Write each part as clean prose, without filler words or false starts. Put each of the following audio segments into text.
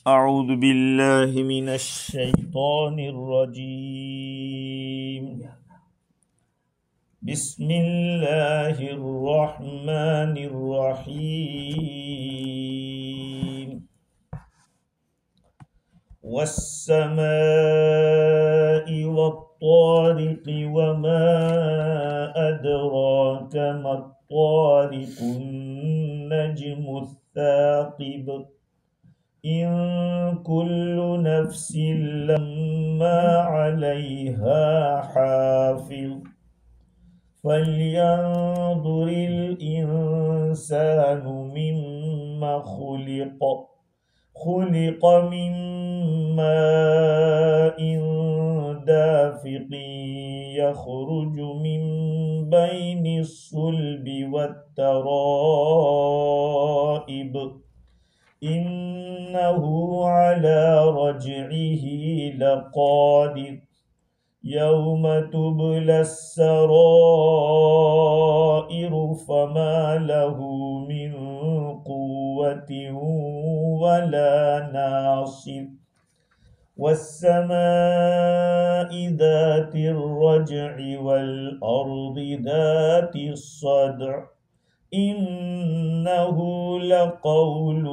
أعوذ بالله من الشيطان الرجيم. بسم الله الرحمن الرحيم. والسماء والطارق وما أدراك ما الطارق النجم الثاقب إن كل نفس لما عليها حافظ فلينظر الإنسان مما خلق من ماء دافق يخرج من بين الصلب والترائب إنه على رجعه لقادر يوم تبلى السرائر فما له من قوة ولا ناصر والسماء ذات الرجع والأرض ذات الصدع إنه لقول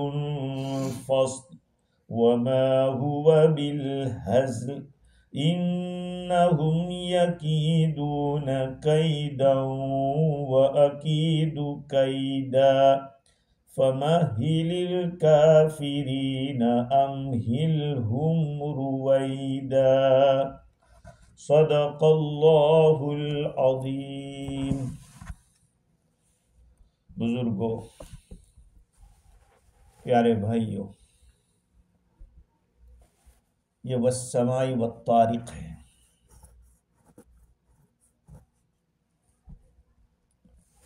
فصل وما هو بالهزل إنهم يكيدون كيدا وأكيد كيدا فمهل الكافرين أمهلهم رويدا صدق اللہ العظیم. بزرگوں، پیارے بھائیوں، یہ والسماء والطارق ہے.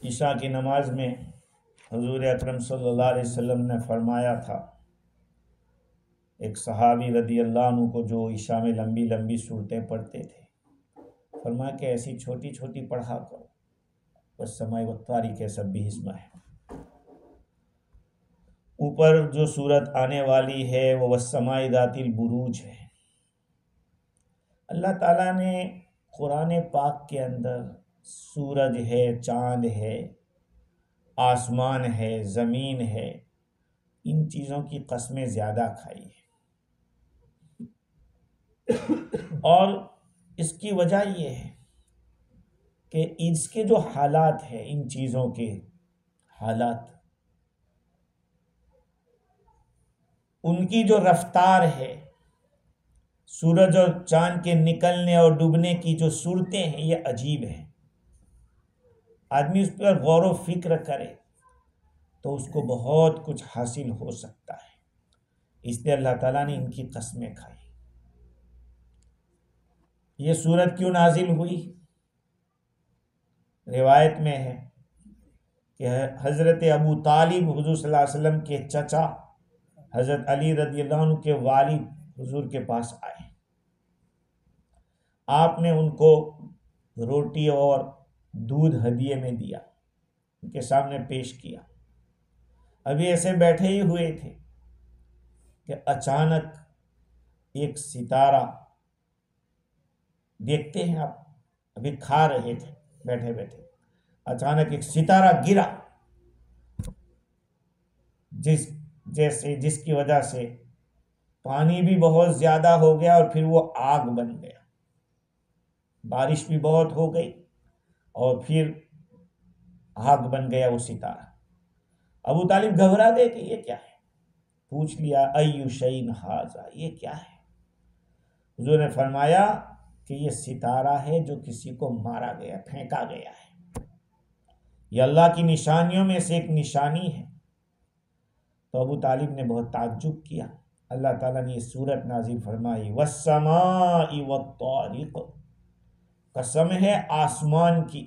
عشاء کی نماز میں حضور اکرم صلی اللہ علیہ وسلم نے فرمایا تھا ایک صحابی رضی اللہ عنہ کو جو عشاء میں لمبی لمبی صورتیں پڑھتے تھے، فرمایا کہ ایسی چھوٹی چھوٹی پڑھا کرو. والسماء والطارق سبح اسمہ ہے. اوپر جو صورت آنے والی ہے وہ والسماء ذات البروج ہے. اللہ تعالیٰ نے قرآن پاک کے اندر سورج ہے، چاند ہے، آسمان ہے، زمین ہے، ان چیزوں کی قسمیں زیادہ کھائی ہے. اور اس کی وجہ یہ ہے کہ اس کے جو حالات ہیں، ان چیزوں کے حالات، ان کی جو رفتار ہے، سورج اور چاند کے نکلنے اور ڈوبنے کی جو صورتیں ہیں، یہ عجیب ہیں. آدمی اس پر غور و فکر کرے تو اس کو بہت کچھ حاصل ہو سکتا ہے. اس لیے اللہ تعالیٰ نے ان کی قسمیں کھائی. یہ سورت کیوں نازل ہوئی؟ روایت میں ہے کہ حضرت ابو طالب حضور صلی اللہ علیہ وسلم کے چچا حضرت علی رضی اللہ عنہ کے والد حضور کے پاس آئے. آپ نے ان کو روٹی اور دودھ ہدیے میں دیا، ان کے سامنے پیش کیا. ابھی ایسے بیٹھے ہی ہوئے تھے کہ اچانک ایک ستارہ، دیکھتے ہیں آپ، ابھی کھا رہے تھے بیٹھے بیٹھے، اچانک ایک ستارہ گرا جس کی وجہ سے پانی بھی بہت زیادہ ہو گیا اور پھر وہ آگ بن گیا. بارش بھی بہت ہو گئی اور پھر آگ بن گیا وہ ستارہ. ابو طالب گھبرا گئے کہ یہ کیا ہے. پوچھ لیا ایو شیء ھذا، یہ کیا ہے؟ حضور نے فرمایا کہ یہ ستارہ ہے جو کسی کو مارا گیا، پھینکا گیا ہے. یہ اللہ کی نشانیوں میں سے ایک نشانی ہے. تو ابو طالب نے بہت تعجب کیا. اللہ تعالیٰ نے یہ سورت نازل فرمائی والسماء والطارق، قسم ہے آسمان کی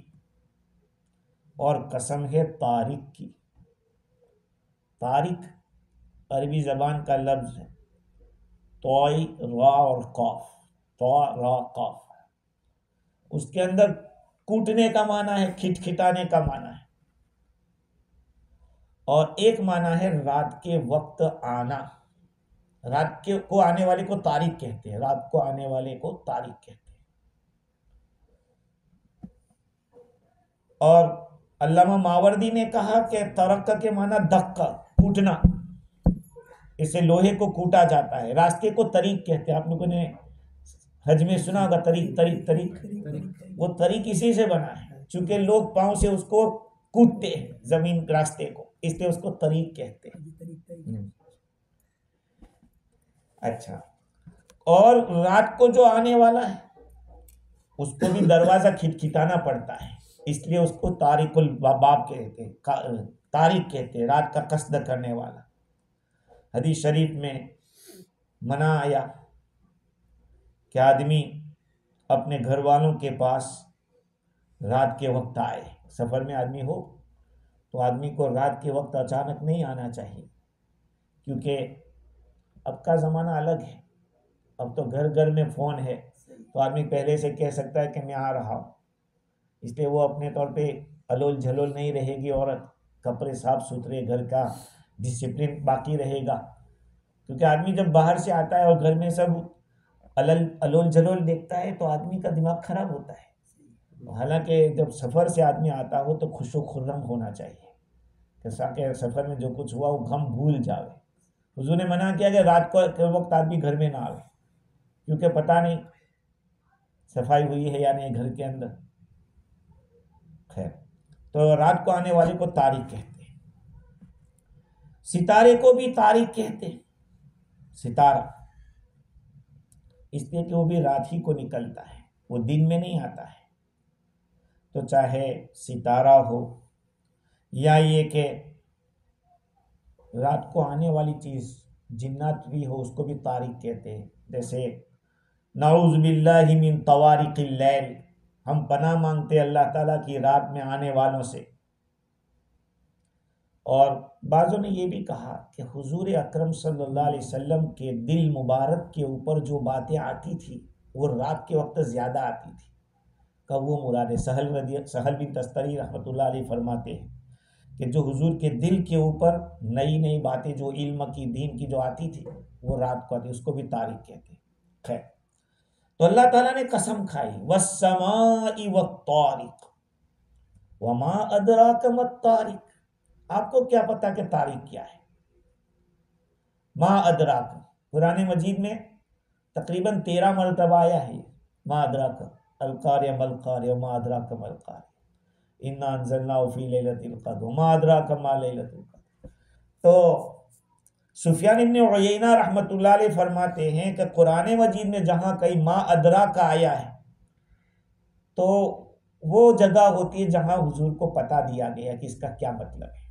اور قسم ہے طارق کی. طارق عربی زبان کا لفظ ہے، طائی را اور قاف، طا را قاف. اس کے اندر کوٹنے کا معنی ہے، کھٹکھٹانے کا معنی ہے، اور ایک معنی ہے رات کے وقت آنا. رات کو آنے والے کو تاریک کہتے ہیں، رات کو آنے والے کو تاریک کہتے ہیں۔ اور علامہ ماوردی نے کہا کہ ترقہ کے معنی دقہ، کوٹنا، اسے لوہے کو کوٹا جاتا ہے۔ راستے کو طریق کہتے ہیں، آپ لوگوں نے حج میں سنا ہوگا طریق طریق طریق، وہ طریق اسی سے بنا ہے، چونکہ لوگ پاؤں سے اس کو کوٹتے ہیں زمین راستے کو، اس لیے اس کو طریق کہتے ہیں۔ اچھا، اور رات کو جو آنے والا ہے اس کو بھی دروازہ کھٹکھٹانا پڑتا ہے، اس لیے اس کو طارق الباب کہتے ہیں، طارق کہتے ہیں، رات کا قصد کرنے والا۔ حدیث شریف میں منع آیا کہ آدمی اپنے گھر والوں کے پاس رات کے وقت آئے، سفر میں آدمی ہو تو آدمی کو رات کے وقت اچانک نہیں آنا چاہیے، کیونکہ اب کا زمانہ الگ ہے، اب تو گھر گھر میں فون ہے، تو آدمی پہلے سے کہہ سکتا ہے کہ میں آ رہا ہوں، اس لیے وہ اپنے طور پہ الول جھلول نہیں رہے گی، عورت کپڑے صاف ستھرے، گھر کا ڈسپلن باقی رہے گا، کیونکہ آدمی جب باہر سے آتا ہے اور گھر میں سب الول جھلول دیکھتا ہے تو آدمی کا دماغ خراب ہوتا ہے۔ حالانکہ جب سفر سے آدمی آتا ہو تو خوش و خرم ہونا چاہیے، کہ سفر میں جو کچھ ہوا وہ غم بھول جاوے۔ حضور نے منع کیا کہ رات کے وقت آدمی گھر میں نہ آوے، کیونکہ پتہ نہیں صفائی ہوئی ہے یا نہیں گھر کے اندر۔ خیر، تو رات کو آنے والے کو تاریک کہتے ہیں۔ ستارے کو بھی تاریک کہتے ہیں، ستارہ، اس لیے کہ وہ بھی رات ہی کو نکلتا ہے، وہ دن میں نہیں آتا ہے۔ تو چاہے ستارہ ہو یا یہ کہ رات کو آنے والی چیز جنات بھی ہو، اس کو بھی تاریک کہتے ہیں۔ جیسے نعوذ باللہ من طوارق اللیل، ہم پناہ مانگتے اللہ تعالیٰ کی رات میں آنے والوں سے۔ اور بعضوں نے یہ بھی کہا کہ حضور اکرم صلی اللہ علیہ وسلم کے دل مبارک کے اوپر جو باتیں آتی تھی وہ رات کے وقت زیادہ آتی تھی، کہ وہ مراد ہے۔ سہل بن تستری رحمۃ اللہ علیہ فرماتے ہیں کہ جو حضور کے دل کے اوپر نئی نئی باتیں جو علم کی، دین کی جو آتی تھی وہ رات کو آتی، اس کو بھی تاریک کہتے ہیں۔ خیر، تو اللہ تعالیٰ نے قسم کھائی، والسماء والطارق وما ادراک ما الطارق، آپ کو کیا پتا کہ تاریخ کیا ہے؟ ما ادراک، قرآن مجید میں تقریباً 13 مرتبہ آیا ہے ما ادراک، القاریہ ما القاریہ، ما ادراک ما القاریہ، انا انزلناہ فی لیلۃ القدر، ما ادراک ما لیلۃ القدر۔ تو سفیان ابن عیینہ رحمۃ اللہ علیہ فرماتے ہیں کہ قرآن مجید میں جہاں کہیں ما ادراک آیا ہے تو وہ جگہ ہوتی ہے جہاں حضور کو پتہ دیا گیا کہ اس کا کیا مطلب ہے،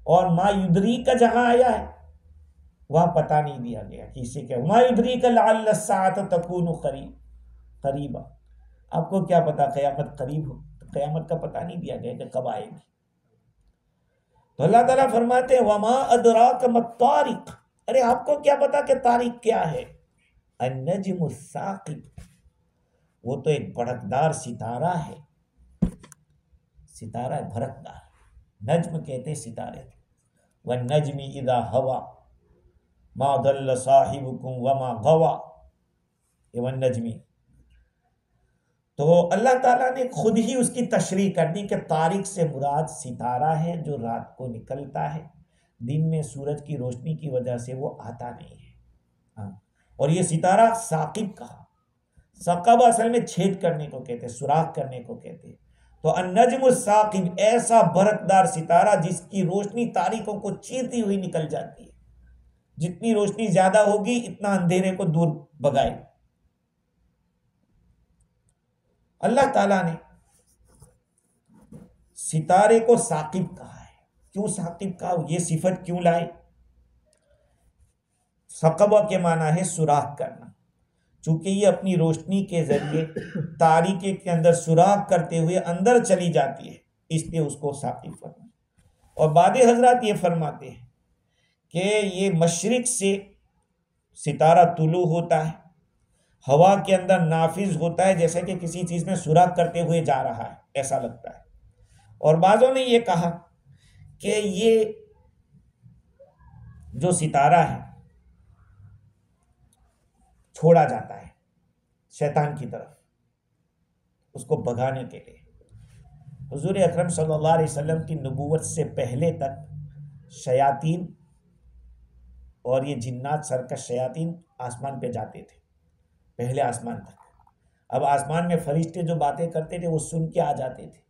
اور ما یدریک کا جہاں آیا ہے وہاں پتہ نہیں دیا گیا کہ اسے کیا، ما یدریک لعل الساعۃ تکون قریبا، آپ کو کیا پتا قیامت قریب ہو، قیامت کا پتہ نہیں دیا گیا کہ کب آئے گی۔ تو اللہ تعالیٰ فرماتے ہیں وما ادراک ما الطارق، ارے آپ کو کیا پتا کہ تاریخ کیا ہے؟ النجم الثاقب، وہ تو ایک بھڑکدار ستارہ ہے، ستارہ ہے بھڑکدار، نجم کہتے ستارے۔ والنجم اذا ہوا ما ضل صاحبکم وما غوا، یہ والنجمی۔ تو اللہ تعالیٰ نے خود ہی اس کی تشریح کر دی کہ تاریک سے مراد ستارہ ہے جو رات کو نکلتا ہے، دن میں سورج کی روشنی کی وجہ سے وہ آتا نہیں ہے۔ اور یہ ستارہ ثاقب کہا، ثقب اصل میں چھید کرنے کو کہتے، سوراخ کرنے کو کہتے۔ تو النجم الثاقب ایسا برقدار ستارہ جس کی روشنی تاریکوں کو چیرتی ہوئی نکل جاتی ہے، جتنی روشنی زیادہ ہوگی اتنا اندھیرے کو دور بھگائے۔ اللہ تعالیٰ نے ستارے کو ثاقب کہا ہے، کیوں ثاقب کہا، یہ صفت کیوں لائے؟ ثقبہ کے معنی ہے سوراخ کرنا، چونکہ یہ اپنی روشنی کے ذریعے تاریکی کے اندر سوراخ کرتے ہوئے اندر چلی جاتی ہے، اس لیے اس کو ثاقب کرنا۔ اور بعض حضرات یہ فرماتے ہیں کہ یہ مشرق سے ستارہ طلوع ہوتا ہے، ہوا کے اندر نافذ ہوتا ہے، جیسے کہ کسی چیز میں سوراخ کرتے ہوئے جا رہا ہے، ایسا لگتا ہے۔ اور بعضوں نے یہ کہا کہ یہ جو ستارہ ہے چھوڑا جاتا ہے شیطان کی طرف اس کو بھگانے کے لیے۔ حضور اکرم صلی اللہ علیہ وسلم کی نبوت سے پہلے تک شیاطین اور یہ جنات سرکش شیاطین آسمان پہ جاتے تھے، پہلے آسمان تک۔ اب آسمان میں فرشتے جو باتیں کرتے تھے وہ سن کے آ جاتے تھے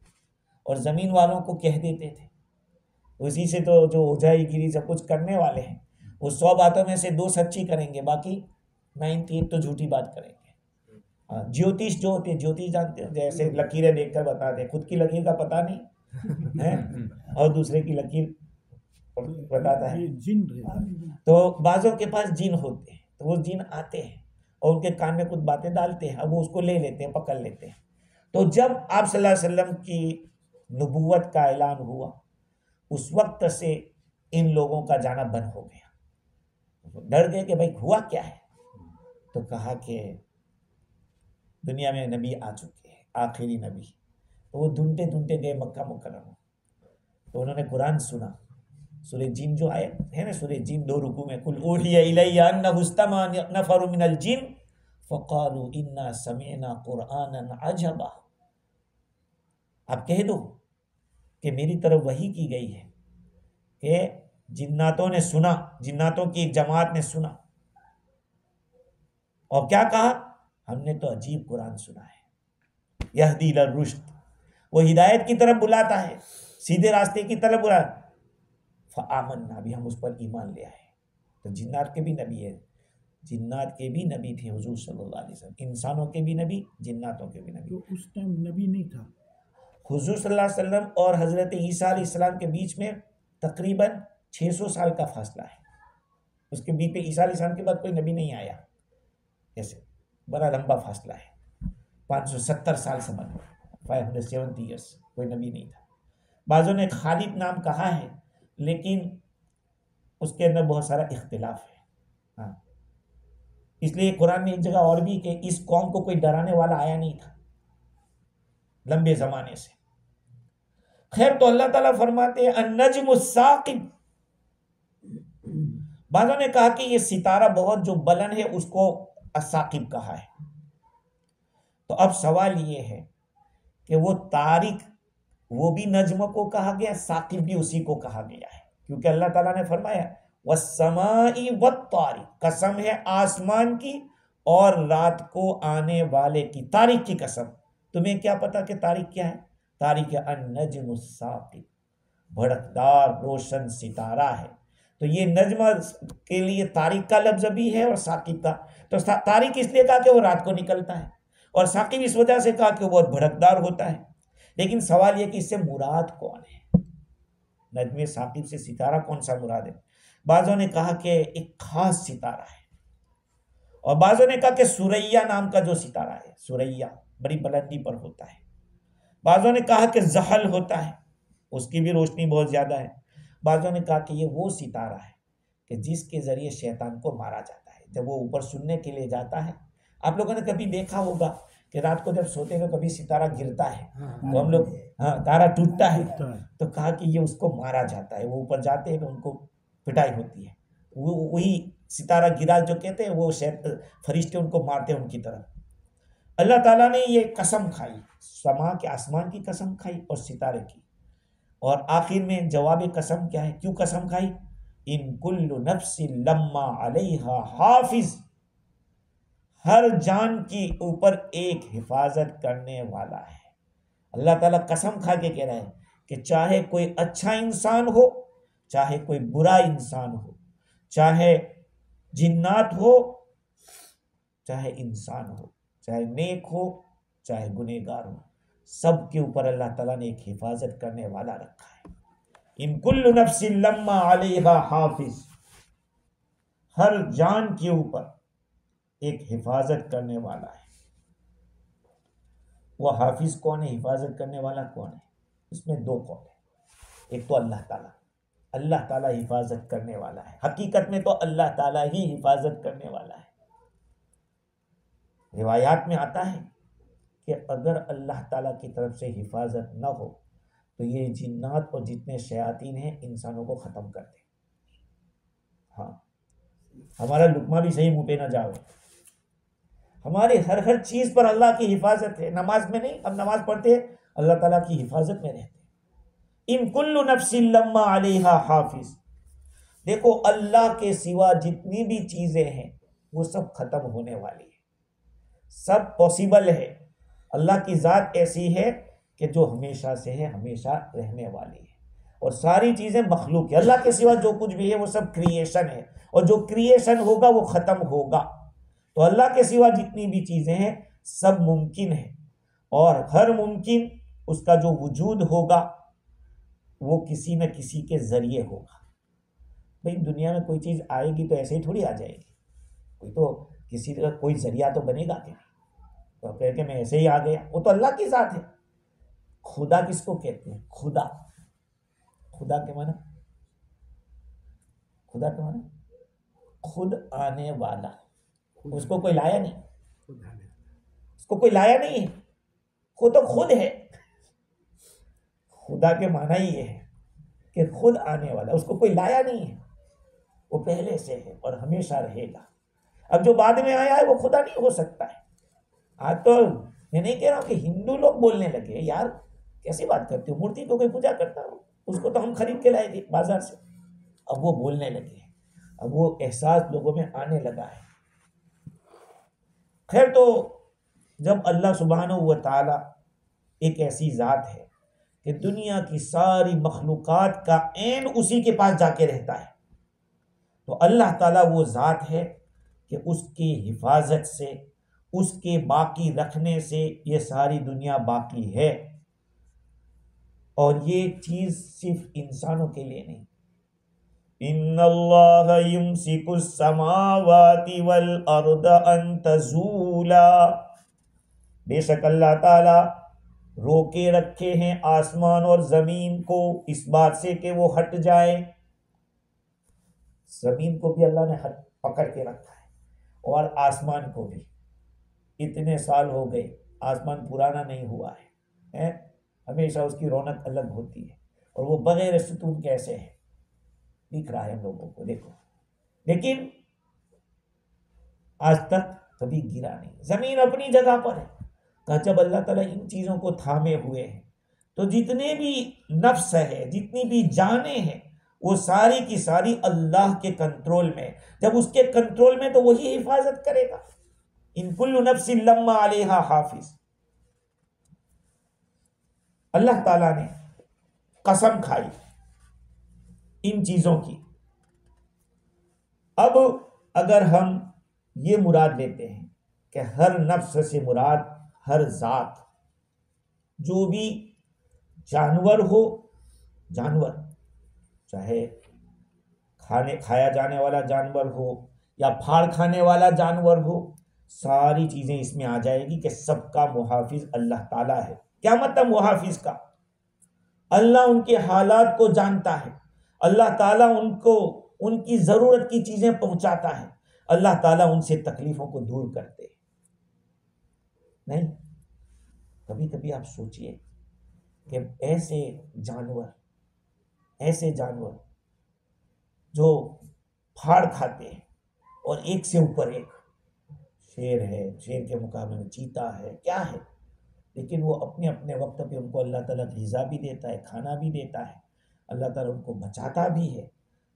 اور زمین والوں کو کہہ دیتے تھے۔ اسی سے تو جو اوجائی گیری سب کچھ کرنے والے ہیں وہ 100 باتوں میں سے 2 سچی کریں گے، باقی 98 تو جھوٹی بات کریں گے۔ جیوتیش جو ہوتے ہیں، جیوتیش جانتے ہیں، جیسے لکیریں دیکھ کر بتاتے ہیں، خود کی لکیر کا پتہ نہیں ہے اور دوسرے کی لکیر بتاتا ہے۔ تو بعضوں کے پاس جن ہوتے ہیں، تو وہ جن آتے ہیں اور ان کے کان میں کچھ باتیں ڈالتے ہیں، اب وہ اس کو لے لیتے ہیں، پکڑ لیتے ہیں۔ تو جب آپ صلی اللہ علیہ وسلم کی نبوت کا اعلان ہوا اس وقت سے ان لوگوں کا جانا بند ہو گیا۔ ڈر گئے کہ بھائی ہوا کیا ہے، تو کہا کہ دنیا میں نبی آ چکے ہیں، آخری نبی۔ تو وہ ڈھونڈتے ڈھونڈتے گئے مکہ مکرمہ، تو انہوں نے قرآن سنا، سورہ جن جو آئے ہے نا، سورہ جن 2 رکوع میں، قل اوحی الی انہ استمع نفر من الجن فقالوا انا سمعنا قرآنا عجبا۔ آپ کہہ دو کہ میری طرف وحی کی گئی ہے کہ جناتوں نے سنا، جناتوں کی ایک جماعت نے سنا، اور کیا کہا؟ ہم نے تو عجیب قرآن سنا ہے، یہدی الی الرشد، وہ ہدایت کی طرف بلاتا ہے، سیدھے راستے کی طرف بلاتا ہے۔ فآمنا بھی، ہم اس پر ایمان لے آئے۔ تو جنات کے بھی نبی ہے، جنات کے بھی نبی تھے حضور صلی اللہ علیہ وسلم، انسانوں کے بھی نبی، جناتوں کے بھی نبی۔ تو اس ٹائم نبی نہیں تھا حضور صلی اللہ علیہ وسلم اور حضرت عیسیٰ علیہ السلام کے بیچ میں تقریباً 600 سال کا فاصلہ ہے۔ اس کے بیچ پہ عیسیٰ علیہ السلام کے بعد کوئی نبی نہیں آیا، ایسے بڑا لمبا فاصلہ ہے، 570 سال سمجھ لو، 570 ایئرس، کوئی نبی نہیں تھا۔ بعضوں نے خالد نام کہا ہے لیکن اس کے اندر بہت سارا اختلاف ہے، ہاں، اس لیے قرآن میں ایک جگہ اور بھی کہ اس قوم کو کوئی ڈرانے والا آیا نہیں تھا لمبے زمانے سے۔ خیر، تو اللہ تعالیٰ فرماتے ہیں النجم الثاقب۔ بعضوں نے کہا کہ یہ ستارہ بہت جو بلند ہے اس کو الثاقب کہا ہے۔ تو اب سوال یہ ہے کہ وہ طارق، وہ بھی نجم کو کہا گیا، ثاقب بھی اسی کو کہا گیا ہے، کیونکہ اللہ تعالیٰ نے فرمایا والسماء والطارق، قسم ہے آسمان کی اور رات کو آنے والے کی، طارق کی قسم۔ تمہیں کیا پتا کہ طارق کیا ہے؟ طارق النجم الثاقب، بھڑکدار روشن ستارہ ہے۔ تو یہ نجم کے لیے طارق کا لفظ بھی ہے اور ثاقب کا۔ تو طارق اس لیے کہا کہ وہ رات کو نکلتا ہے، اور ثاقب اس وجہ سے کہا کہ وہ بہت بھڑکدار ہوتا ہے۔ لیکن سوال یہ کہ اس سے مراد کون ہے؟ نجم ثاقب سے ستارہ کون سا مراد ہے؟ بعضوں نے کہا کہ ایک خاص ستارہ ہے، اور بعضوں نے کہا کہ سوریا نام کا جو ستارہ ہے، سوریا بڑی بلندی پر ہوتا ہے۔ بعضوں نے کہا کہ زحل ہوتا ہے، اس کی بھی روشنی بہت زیادہ ہے۔ بعضوں نے کہا کہ یہ وہ ستارہ ہے کہ جس کے ذریعے شیطان کو مارا جاتا ہے جب وہ اوپر سننے کے لیے جاتا ہے۔ آپ لوگوں نے کبھی دیکھا ہوگا کہ رات کو جب سوتے ہوئے کبھی ستارہ گرتا ہے تو ہم لوگ تارا ٹوٹتا ہے، تو کہا کہ یہ اس کو مارا جاتا ہے، وہ اوپر جاتے ہیں تو ان کو پٹائی ہوتی ہے، وہی ستارہ گرا جو کہتے ہیں، وہ فرشتے ان کو مارتے ہیں ان کی طرف۔ اللہ تعالیٰ نے یہ قسم کھائی، سما کے آسمان کی قسم کھائی اور ستارے کی، اور آخر میں جواب قسم کیا ہے، کیوں قسم کھائی؟ ان کل نفس لما علیہا حافظ، ہر جان کی اوپر ایک حفاظت کرنے والا ہے۔ اللہ تعالیٰ قسم کھا کے کہہ رہا ہے کہ چاہے کوئی اچھا انسان ہو، چاہے کوئی برا انسان ہو، چاہے جنات ہو، چاہے انسان ہو، چاہے نیک ہو، چاہے گنہگار ہو، سب کے اوپر اللہ تعالیٰ نے ایک حفاظت کرنے والا رکھا ہے۔ ان کل نفس لما علیہا حافظ، ہر جان کے اوپر ایک حفاظت کرنے والا ہے۔ وہ حافظ کون ہے، حفاظت کرنے والا کون ہے؟ اس میں 2 قول ہے۔ ایک تو اللہ تعالیٰ، اللہ تعالیٰ حفاظت کرنے والا ہے، حقیقت میں تو اللہ تعالیٰ ہی حفاظت کرنے والا ہے۔ روایات میں آتا ہے کہ اگر اللہ تعالیٰ کی طرف سے حفاظت نہ ہو تو یہ جنات اور جتنے شیاطین ہیں انسانوں کو ختم کر دیں۔ ہاں، ہمارا لقمہ بھی صحیح منہ پہ نہ جاؤ، ہمارے ہر چیز پر اللہ کی حفاظت ہے. نماز میں نہیں، ہم نماز پڑھتے ہیں اللہ تعالیٰ کی حفاظت میں رہتے ہیں. ان کل نفس لما علیہا حافظ. دیکھو اللہ کے سوا جتنی بھی چیزیں ہیں وہ سب ختم ہونے والی ہیں، سب پاسبل ہے. اللہ کی ذات ایسی ہے کہ جو ہمیشہ سے ہے، ہمیشہ رہنے والی ہے، اور ساری چیزیں مخلوق ہے. اللہ کے سوا جو کچھ بھی ہے وہ سب کریشن ہے، اور جو کریشن ہوگا وہ ختم ہوگا. تو اللہ کے سوا جتنی بھی چیزیں ہیں سب ممکن ہیں، اور ہر ممکن اس کا جو وجود ہوگا وہ کسی نہ کسی کے ذریعے ہوگا. بھئی دنیا میں کوئی چیز آئے گی تو ایسے ہی تھوڑی آ جائے گی، کوئی تو کسی طرح کوئی ذریعہ تو بنے گا. کیا تو کہہ کہ میں ایسے ہی آ گیا، وہ تو اللہ کی ذات ہے. خدا کس کو کہتے ہیں؟ خدا کے معنی خود آنے والا. اس کو کوئی لایا نہیں، اس کو کوئی لایا نہیں ہے، وہ تو خود ہے. خدا کے معنی یہ ہے کہ خود آنے والا، اس کو کوئی لایا نہیں ہے، وہ پہلے سے ہے اور ہمیشہ رہے گا. اب جو بعد میں آیا ہے وہ خدا نہیں ہو سکتا ہے. آج تو میں نہیں کہہ رہا ہوں کہ ہندو لوگ بولنے لگے یار کیسی بات کرتے ہو، مورتی کو کوئی پوجا کرتا ہو، اس کو تو ہم خرید کے لائے گے بازار سے. اب وہ بولنے لگے، اب وہ احساس لوگوں میں آنے لگا ہے. خیر، تو جب اللہ سبحانہ و تعالی ایک ایسی ذات ہے کہ دنیا کی ساری مخلوقات کا عین اسی کے پاس جا کے رہتا ہے، تو اللہ تعالیٰ وہ ذات ہے کہ اس کی حفاظت سے، اس کے باقی رکھنے سے یہ ساری دنیا باقی ہے. اور یہ چیز صرف انسانوں کے لیے نہیں. ان اللہ یمسک السماوات والارض ان تزولا. بے شک اللہ تعالیٰ روکے رکھے ہیں آسمان اور زمین کو اس بات سے کہ وہ ہٹ جائے. زمین کو بھی اللہ نے پکڑ کے رکھا ہے، اور آسمان کو بھی. اتنے سال ہو گئے آسمان پرانا نہیں ہوا ہے، ہمیشہ اس کی رونق الگ ہوتی ہے، اور وہ بغیر ستون کیسے ہے دکھ رہا ہے ہم لوگوں کو. دیکھو، لیکن آج تک کبھی گرا نہیں. زمین اپنی جگہ پر ہے. کہ جب اللہ تعالیٰ ان چیزوں کو تھامے ہوئے ہیں تو جتنے بھی نفس ہے، جتنی بھی جانیں ہیں، وہ ساری کی ساری اللہ کے کنٹرول میں. جب اس کے کنٹرول میں تو وہی حفاظت کرے گا. ان کل نفس لما علیہا حافظ. اللہ تعالیٰ نے قسم کھائی ان چیزوں کی. اب اگر ہم یہ مراد لیتے ہیں کہ ہر نفس سے مراد ہر ذات، جو بھی جانور ہو، جانور چاہے کھایا جانے والا جانور ہو یا پھاڑ کھانے والا جانور ہو، ساری چیزیں اس میں آ جائے گی کہ سب کا محافظ اللہ تعالیٰ ہے. کیا مطلب محافظ کا؟ اللہ ان کے حالات کو جانتا ہے، اللہ تعالیٰ ان کو ان کی ضرورت کی چیزیں پہنچاتا ہے، اللہ تعالیٰ ان سے تکلیفوں کو دور کرتے ہیں. نہیں، کبھی کبھی آپ سوچئے کہ ایسے جانور جو پھاڑ کھاتے ہیں اور ایک سے اوپر ایک، شیر ہے، شیر کے مقابلے میں چیتا ہے، کیا ہے، لیکن وہ اپنے اپنے وقت پہ ان کو اللہ تعالیٰ غذا بھی دیتا ہے، کھانا بھی دیتا ہے، اللہ تعالیٰ ان کو بچاتا بھی ہے.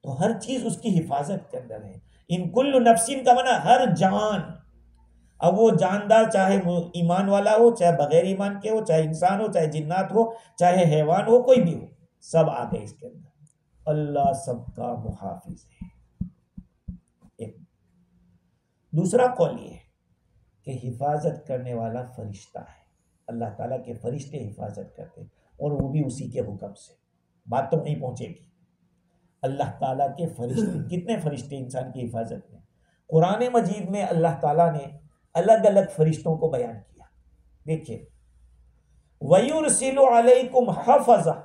تو ہر چیز اس کی حفاظت کے اندر ہے. ان کل نفسین کا معنی ہر جان. اب وہ جاندار چاہے ایمان والا ہو، چاہے بغیر ایمان کے ہو، چاہے انسان ہو، چاہے جنات ہو، چاہے حیوان ہو، کوئی بھی ہو، سب آ گئے اس کے اندر. اللہ سب کا محافظ ہے. ایک دوسرا قول یہ ہے کہ حفاظت کرنے والا فرشتہ ہے. اللہ تعالیٰ کے فرشتے حفاظت کرتے ہیں، اور وہ بھی اسی کے حکم سے. بات تو نہیں پہنچے گی. اللہ تعالیٰ کے فرشتے، کتنے فرشتے انسان کی حفاظت میں. قرآن مجید میں اللہ تعالیٰ نے الگ الگ فرشتوں کو بیان کیا. دیکھیے، وَيُرْسِلُ عَلَيْكُمْ حَفَظًا.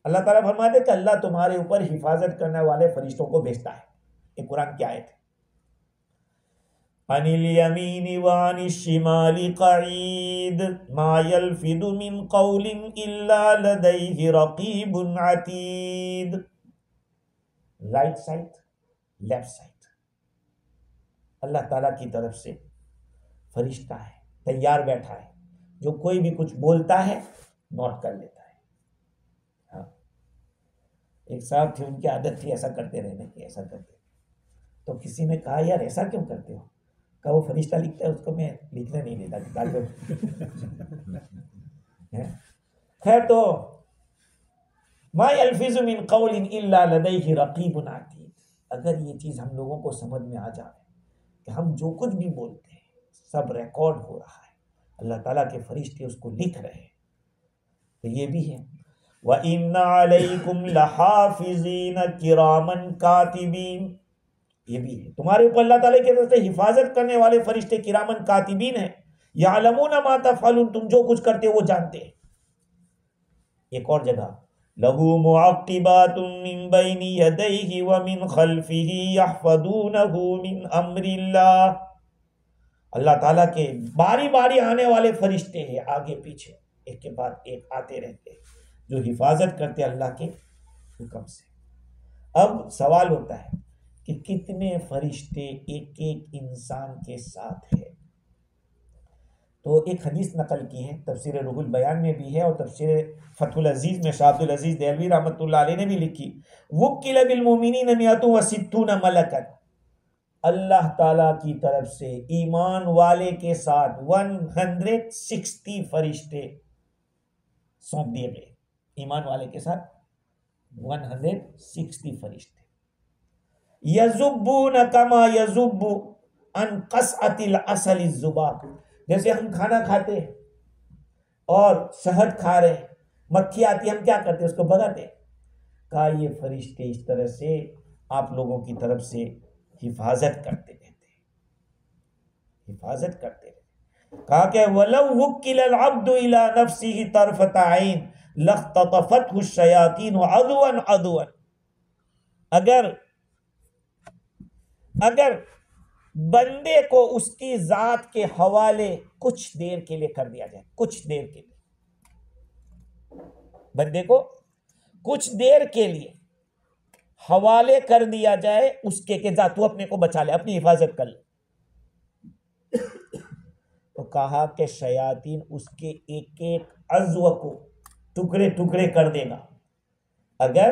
اللہ تعالیٰ فرماتے ہیں کہ اللہ تمہارے اوپر حفاظت کرنے والے فرشتوں کو بھیجتا ہے. یہ قرآن کی آیت ہے. عَنِ الْيَمِينِ وَعَنِ الشِّمَالِ قَعِيدٌ مَا يَلْفِظُ مِنْ قَوْلٍ إِلَّا لَدَيْهِ رَقِيبٌ عَتِيدٌ. رائٹ سائڈ، لیفٹ سائڈ، اللہ تعالیٰ کی طرف سے فرشتہ ہے، تیار بیٹھا ہے، جو کوئی بھی کچھ بولتا ہے نوٹ کر لیتا ہے. ہاں ایک صاحب تھے، ان کی عادت تھی ایسا کرتے رہنے کی، ایسا کرتے. تو کسی نے کہا یار ایسا کیوں کرتے ہو؟ کہا وہ فرشتہ لکھتا ہے، اس کو میں لکھنے نہیں دیتا کتاب میں. خیر تو ما یلفظ من قول الا لدیہ رقیب عتید. اگر یہ چیز ہم لوگوں کو سمجھ میں آ جائے کہ ہم جو کچھ بھی بولتے ہیں سب ریکارڈ ہو رہا ہے، اللہ تعالیٰ کے فرشتے اس کو لکھ رہے ہیں، تو یہ بھی ہے. وَإِنَّ عَلَيْكُمْ لَحَافِظِينَ كِرَامًا كَاتِبِينَ. یہ بھی ہے تمہارے اوپر اللہ تعالیٰ کی طرف سے حفاظت کرنے والے فرشتے کرامن کاتبین ہیں. یعلمون ما تفعلون، تم جو کچھ کرتے ہو وہ جانتے ہیں. ایک اور جگہ لہو معقبات من بین یدیہ ومن خلفہ یحفظونہ من امر اللہ. اللہ تعالیٰ کے باری باری آنے والے فرشتے ہیں، آگے پیچھے ایک کے بعد ایک آتے رہتے ہیں، جو حفاظت کرتے اللہ کے حکم سے. اب سوال ہوتا ہے کہ کتنے فرشتے ایک ایک انسان کے ساتھ ہیں؟ تو ایک حدیث نقل کی ہے، تفسیر روح البیان میں بھی ہے اور تفسیر فتح العزیز میں شاہ عبد العزیز دہلوی رحمۃ اللہ علیہ نے بھی لکھی. وکل بالمؤمنین 160 ملکا. اللہ تعالیٰ کی طرف سے ایمان والے کے ساتھ 160 فرشتے سونپ دیے گئے. ایمان والے کے ساتھ 160 فرشتے. یذبون کما یذب عن قصعۃ العسل الذباب. جیسے ہم کھانا کھاتے ہیں اور شہد کھا رہے ہیں، مکھی آتی ہے، ہم کیا کرتے ہیں؟ اس کو بھگاتے ہیں. کہا یہ فرشتے اس طرح سے آپ لوگوں کی طرف سے حفاظت کرتے رہتے ہیں، حفاظت کرتے رہتے. کہا کہ وَلَوْ وُكِّلَ الْعَبْدُ إِلَى نَفْسِهِ طَرْفَةَ عَيْنٍ لَاخْتَطَفَتْهُ الشَّيَاطِينُ عَدْوًا عَدْوًا. اگر بندے کو اس کی ذات کے حوالے کچھ دیر کے لیے کر دیا جائے، کچھ دیر کے لیے بندے کو کچھ دیر کے لیے حوالے کر دیا جائے اس کے کہ جا تو اپنے کو بچا لے، اپنی حفاظت کر لے، تو کہا کہ شیاطین اس کے ایک ایک عضو کو ٹکڑے ٹکڑے کر دے گا. اگر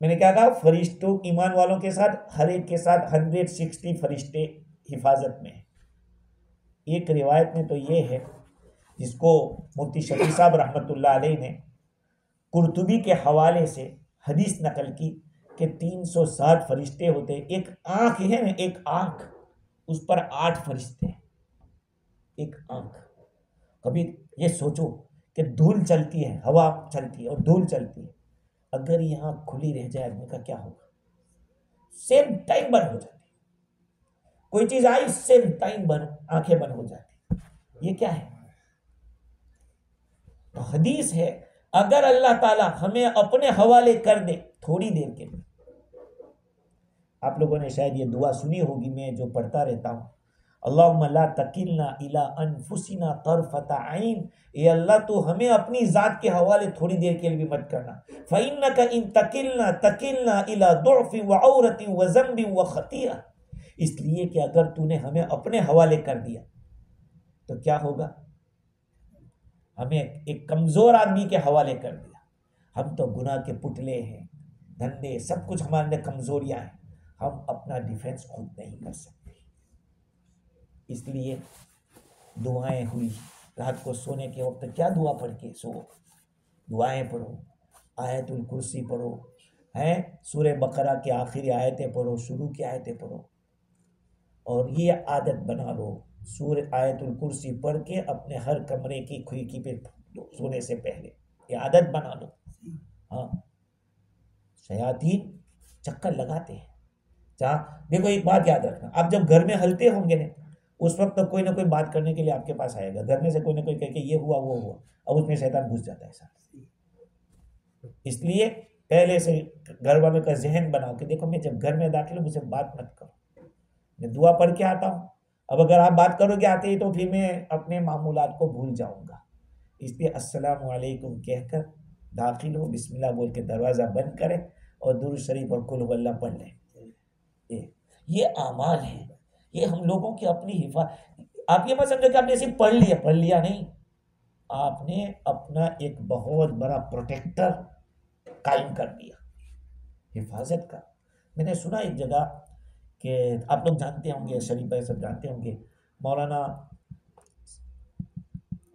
میں نے کیا کہا؟ فرشتوں ایمان والوں کے ساتھ ہر ایک کے ساتھ 160 فرشتے حفاظت میں ہیں. ایک روایت میں تو یہ ہے جس کو مفتی شفیع صاحب رحمۃ اللہ علیہ نے قرطبی کے حوالے سے حدیث نقل کی کہ 360 فرشتے ہوتے ہیں. ایک آنکھ ہے نا، ایک آنکھ، اس پر 8 فرشتے ہیں. ایک آنکھ. کبھی یہ سوچو کہ دھول چلتی ہے، ہوا چلتی ہے اور دھول چلتی ہے، اگر یہ آنکھ کھلی رہ جائے آدمی کا کیا ہوگا؟ سیم ٹائم بند ہو جاتی. کوئی چیز آئی سیم ٹائم بند، آنکھیں بند ہو جاتی. یہ کیا ہے؟ تو حدیث ہے اگر اللہ تعالیٰ ہمیں اپنے حوالے کر دے تھوڑی دیر کے لیے. آپ لوگوں نے شاید یہ دعا سنی ہوگی، میں جو پڑھتا رہتا ہوں، اللہم لا تکلنا الی انفسنا طرفۃ عین. اے اللہ تو ہمیں اپنی ذات کے حوالے تھوڑی دیر کے لیے بھی مت کرنا. فإنک ان تکلنا تکلنا الی ضعف وعورۃ وذنب وخطیئہ. اس لیے کہ اگر تو نے ہمیں اپنے حوالے کر دیا تو کیا ہوگا؟ ہمیں ایک کمزور آدمی کے حوالے کر دیا. ہم تو گناہ کے پتلے ہیں، دھندے سب کچھ ہمارے اندر کمزوریاں ہیں، ہم اپنا ڈیفینس خود نہیں کر سکتے. اس لیے دعائیں ہوئی، رات کو سونے کے وقت کیا دعا پڑھ کے سو؟ دعائیں پڑھو، آیت الکرسی پڑھو، سورہ بقرہ کے آخری آیتیں پڑھو، شروع کی آیتیں پڑھو، اور یہ عادت بنا لو سورہ آیت الکرسی پڑھ کے اپنے ہر کمرے کی کھڑکی پہ سونے سے پہلے، یہ عادت بنا لو. ہاں شیاطین چکر لگاتے ہیں. جہاں دیکھو ایک بات یاد رکھنا، آپ جب گھر میں ہلتے ہوں گے نا اس وقت کوئی نہ کوئی بات کرنے کے لیے آپ کے پاس آئے گا. گھر میں سے کوئی نہ کوئی کہہ کہ یہ ہوا وہ ہوا، اب اس میں شیطان گھس جاتا ہے ساتھ. اس لیے پہلے سے گھر والوں کا ذہن بناؤ کہ دیکھو میں جب گھر میں داخل ہوں مجھ سے بات مت کرو، میں دعا پڑھ کے آتا ہوں. اب اگر آپ بات کرو گے آتے ہی تو پھر میں اپنے معمولات کو بھول جاؤں گا. اس لیے السلام علیکم کہہ کر داخل ہو، بسم اللہ بول کے دروازہ بند کریں اور درود شریف اور قل هو اللہ پڑھ لیں. یہ اعمال ہیں، یہ ہم لوگوں کی اپنی حفاظت. آپ یہ مت سمجھو کہ آپ نے صرف پڑھ لیا نہیں، آپ نے اپنا ایک بہت بڑا پروٹیکٹر قائم کر دیا حفاظت کا. میں نے سنا ایک جگہ کہ آپ لوگ جانتے ہوں گے، شریف بھائی سب جانتے ہوں گے، مولانا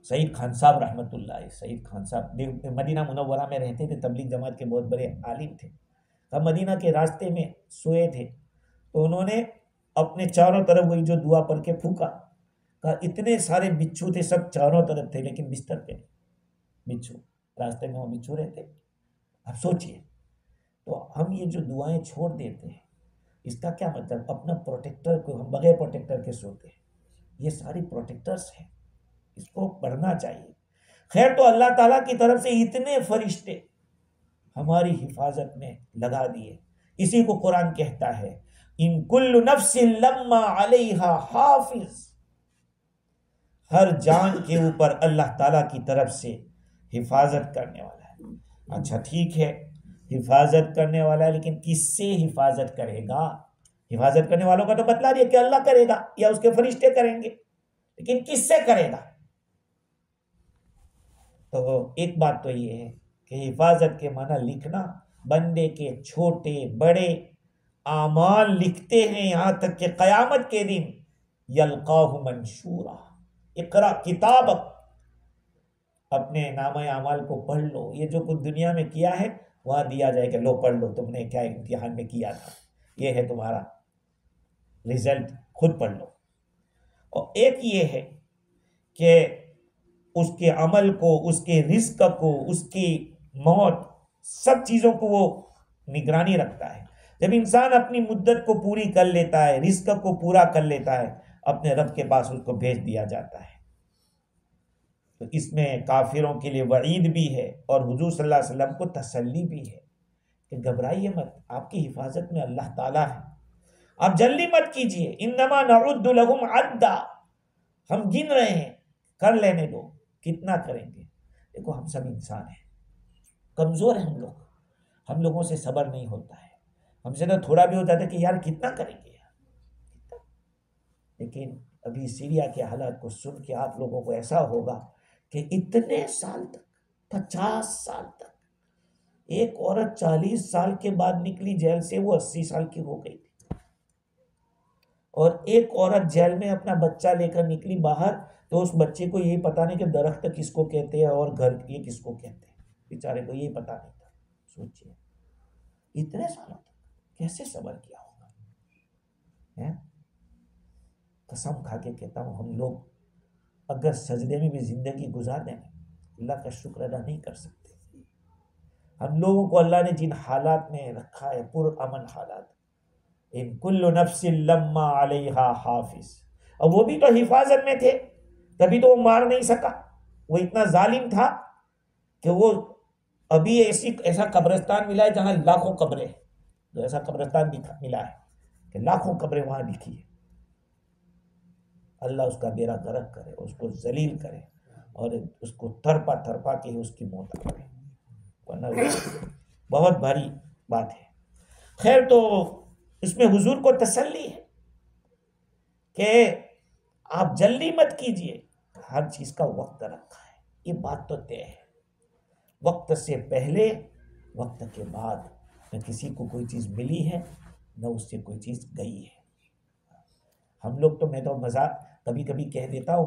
سعید خان صاحب رحمۃ اللہ. سعید خان صاحب مدینہ منورہ میں رہتے تھے، تبلیغ جماعت کے بہت بڑے عالم تھے. ہم مدینہ کے راستے میں سوئے تھے تو انہوں نے اپنے چاروں طرف وہی جو دعا پڑھ کے پھونکا، کہا اتنے سارے بچھو تھے، سب چاروں طرف تھے لیکن بستر پہ نہیں. بچھو راستے میں وہ بچھو رہتے. اب سوچئے تو ہم یہ جو دعائیں چھوڑ دیتے ہیں، اس کا کیا مطلب؟ اپنا پروٹیکٹر کو ہم بغیر پروٹیکٹر کے سوتے ہیں. یہ ساری پروٹیکٹرز ہیں، اس کو پڑھنا چاہیے. خیر تو اللہ تعالیٰ کی طرف سے اتنے فرشتے ہماری حفاظت میں لگا دیے. اسی کو قرآن کہتا ہے ان کل نفس لما علیہا حافظ. ہر جان کے اوپر اللہ تعالیٰ کی طرف سے حفاظت کرنے والا ہے. اچھا ٹھیک ہے، حفاظت کرنے والا ہے، لیکن کس سے حفاظت کرے گا؟ حفاظت کرنے والوں کا تو بتلا دیا کہ اللہ کرے گا یا اس کے فرشتے کریں گے، لیکن کس سے کرے گا؟ تو ایک بات تو یہ ہے کہ حفاظت کے معنی لکھنا، بندے کے چھوٹے بڑے اعمال لکھتے ہیں یہاں تک کہ قیامت کے دن یلقاہ منشورا. اقرا کتاب، اپنے نامہ اعمال کو پڑھ لو. یہ جو کچھ دنیا میں کیا ہے وہاں دیا جائے کہ لو پڑھ لو، تم نے کیا امتحان میں کیا تھا، یہ ہے تمہارا رزلٹ، خود پڑھ لو. اور ایک یہ ہے کہ اس کے عمل کو، اس کے رزق کو، اس کی موت، سب چیزوں کو وہ نگرانی رکھتا ہے. جب انسان اپنی مدت کو پوری کر لیتا ہے، رزق کو پورا کر لیتا ہے، اپنے رب کے پاس اس کو بھیج دیا جاتا ہے. تو اس میں کافروں کے لیے وعید بھی ہے اور حضور صلی اللہ علیہ وسلم کو تسلی بھی ہے کہ گھبرائیے مت، آپ کی حفاظت میں اللہ تعالیٰ ہے. آپ جلدی مت کیجئے. انما نعد لهم عدا، ہم گن رہے ہیں، کر لینے دو. کتنا کریں گے؟ دیکھو ہم سب انسان ہیں، کمزور ہیں ہم لوگوں سے صبر نہیں ہوتا ہے. ہم سے تو تھوڑا بھی ہو جاتا ہے کہ یار کتنا کریں گے یار. لیکن ابھی سیریا کے حالات کو سن کے آپ لوگوں کو ایسا ہوگا کہ اتنے سال تک، 50 سال تک، ایک عورت 40 سال کے بعد نکلی جیل سے، وہ 80 سال کی ہو گئی تھی. اور ایک عورت جیل میں اپنا بچہ لے کر نکلی باہر تو اس بچے کو یہی پتا نہیں کہ درخت کس کو کہتے ہیں اور گھر یہ کس کو کہتے ہیں. بیچارے کو یہی پتا نہیں تھا. سوچئے اتنے سالوں تک کیسے صبر کیا ہوگا. قسم کھا کے کہتا ہوں، ہم لوگ اگر سجدے میں بھی زندگی گزار دیں اللہ کا شکر ادا نہیں کر سکتے. ہم لوگوں کو اللہ نے جن حالات میں رکھا ہے، پر امن حالات، ان کل نفس لما علیہا حافظ. اور وہ بھی تو حفاظت میں تھے، تبھی تو وہ مار نہیں سکا. وہ اتنا ظالم تھا کہ وہ ابھی ایسا قبرستان ملا ہے جہاں لاکھوں قبریں، جو ایسا قبرستان ملا ہے کہ لاکھوں قبریں وہاں لکھی ہے. اللہ اس کا بیڑا غرق کرے، اس کو ذلیل کرے اور اس کو تھرپا تھرپا کے اس کی موت کرے، ورنہ بہت بھاری بات ہے. خیر تو اس میں حضور کو تسلی ہے کہ آپ جلدی مت کیجئے، ہر چیز کا وقت رکھا ہے. یہ بات تو طے ہے، وقت سے پہلے وقت کے بعد نہ کسی کو کوئی چیز ملی ہے نہ اس سے کوئی چیز گئی ہے. ہم لوگ تو، میں تو مذاق کبھی کبھی کہہ دیتا ہوں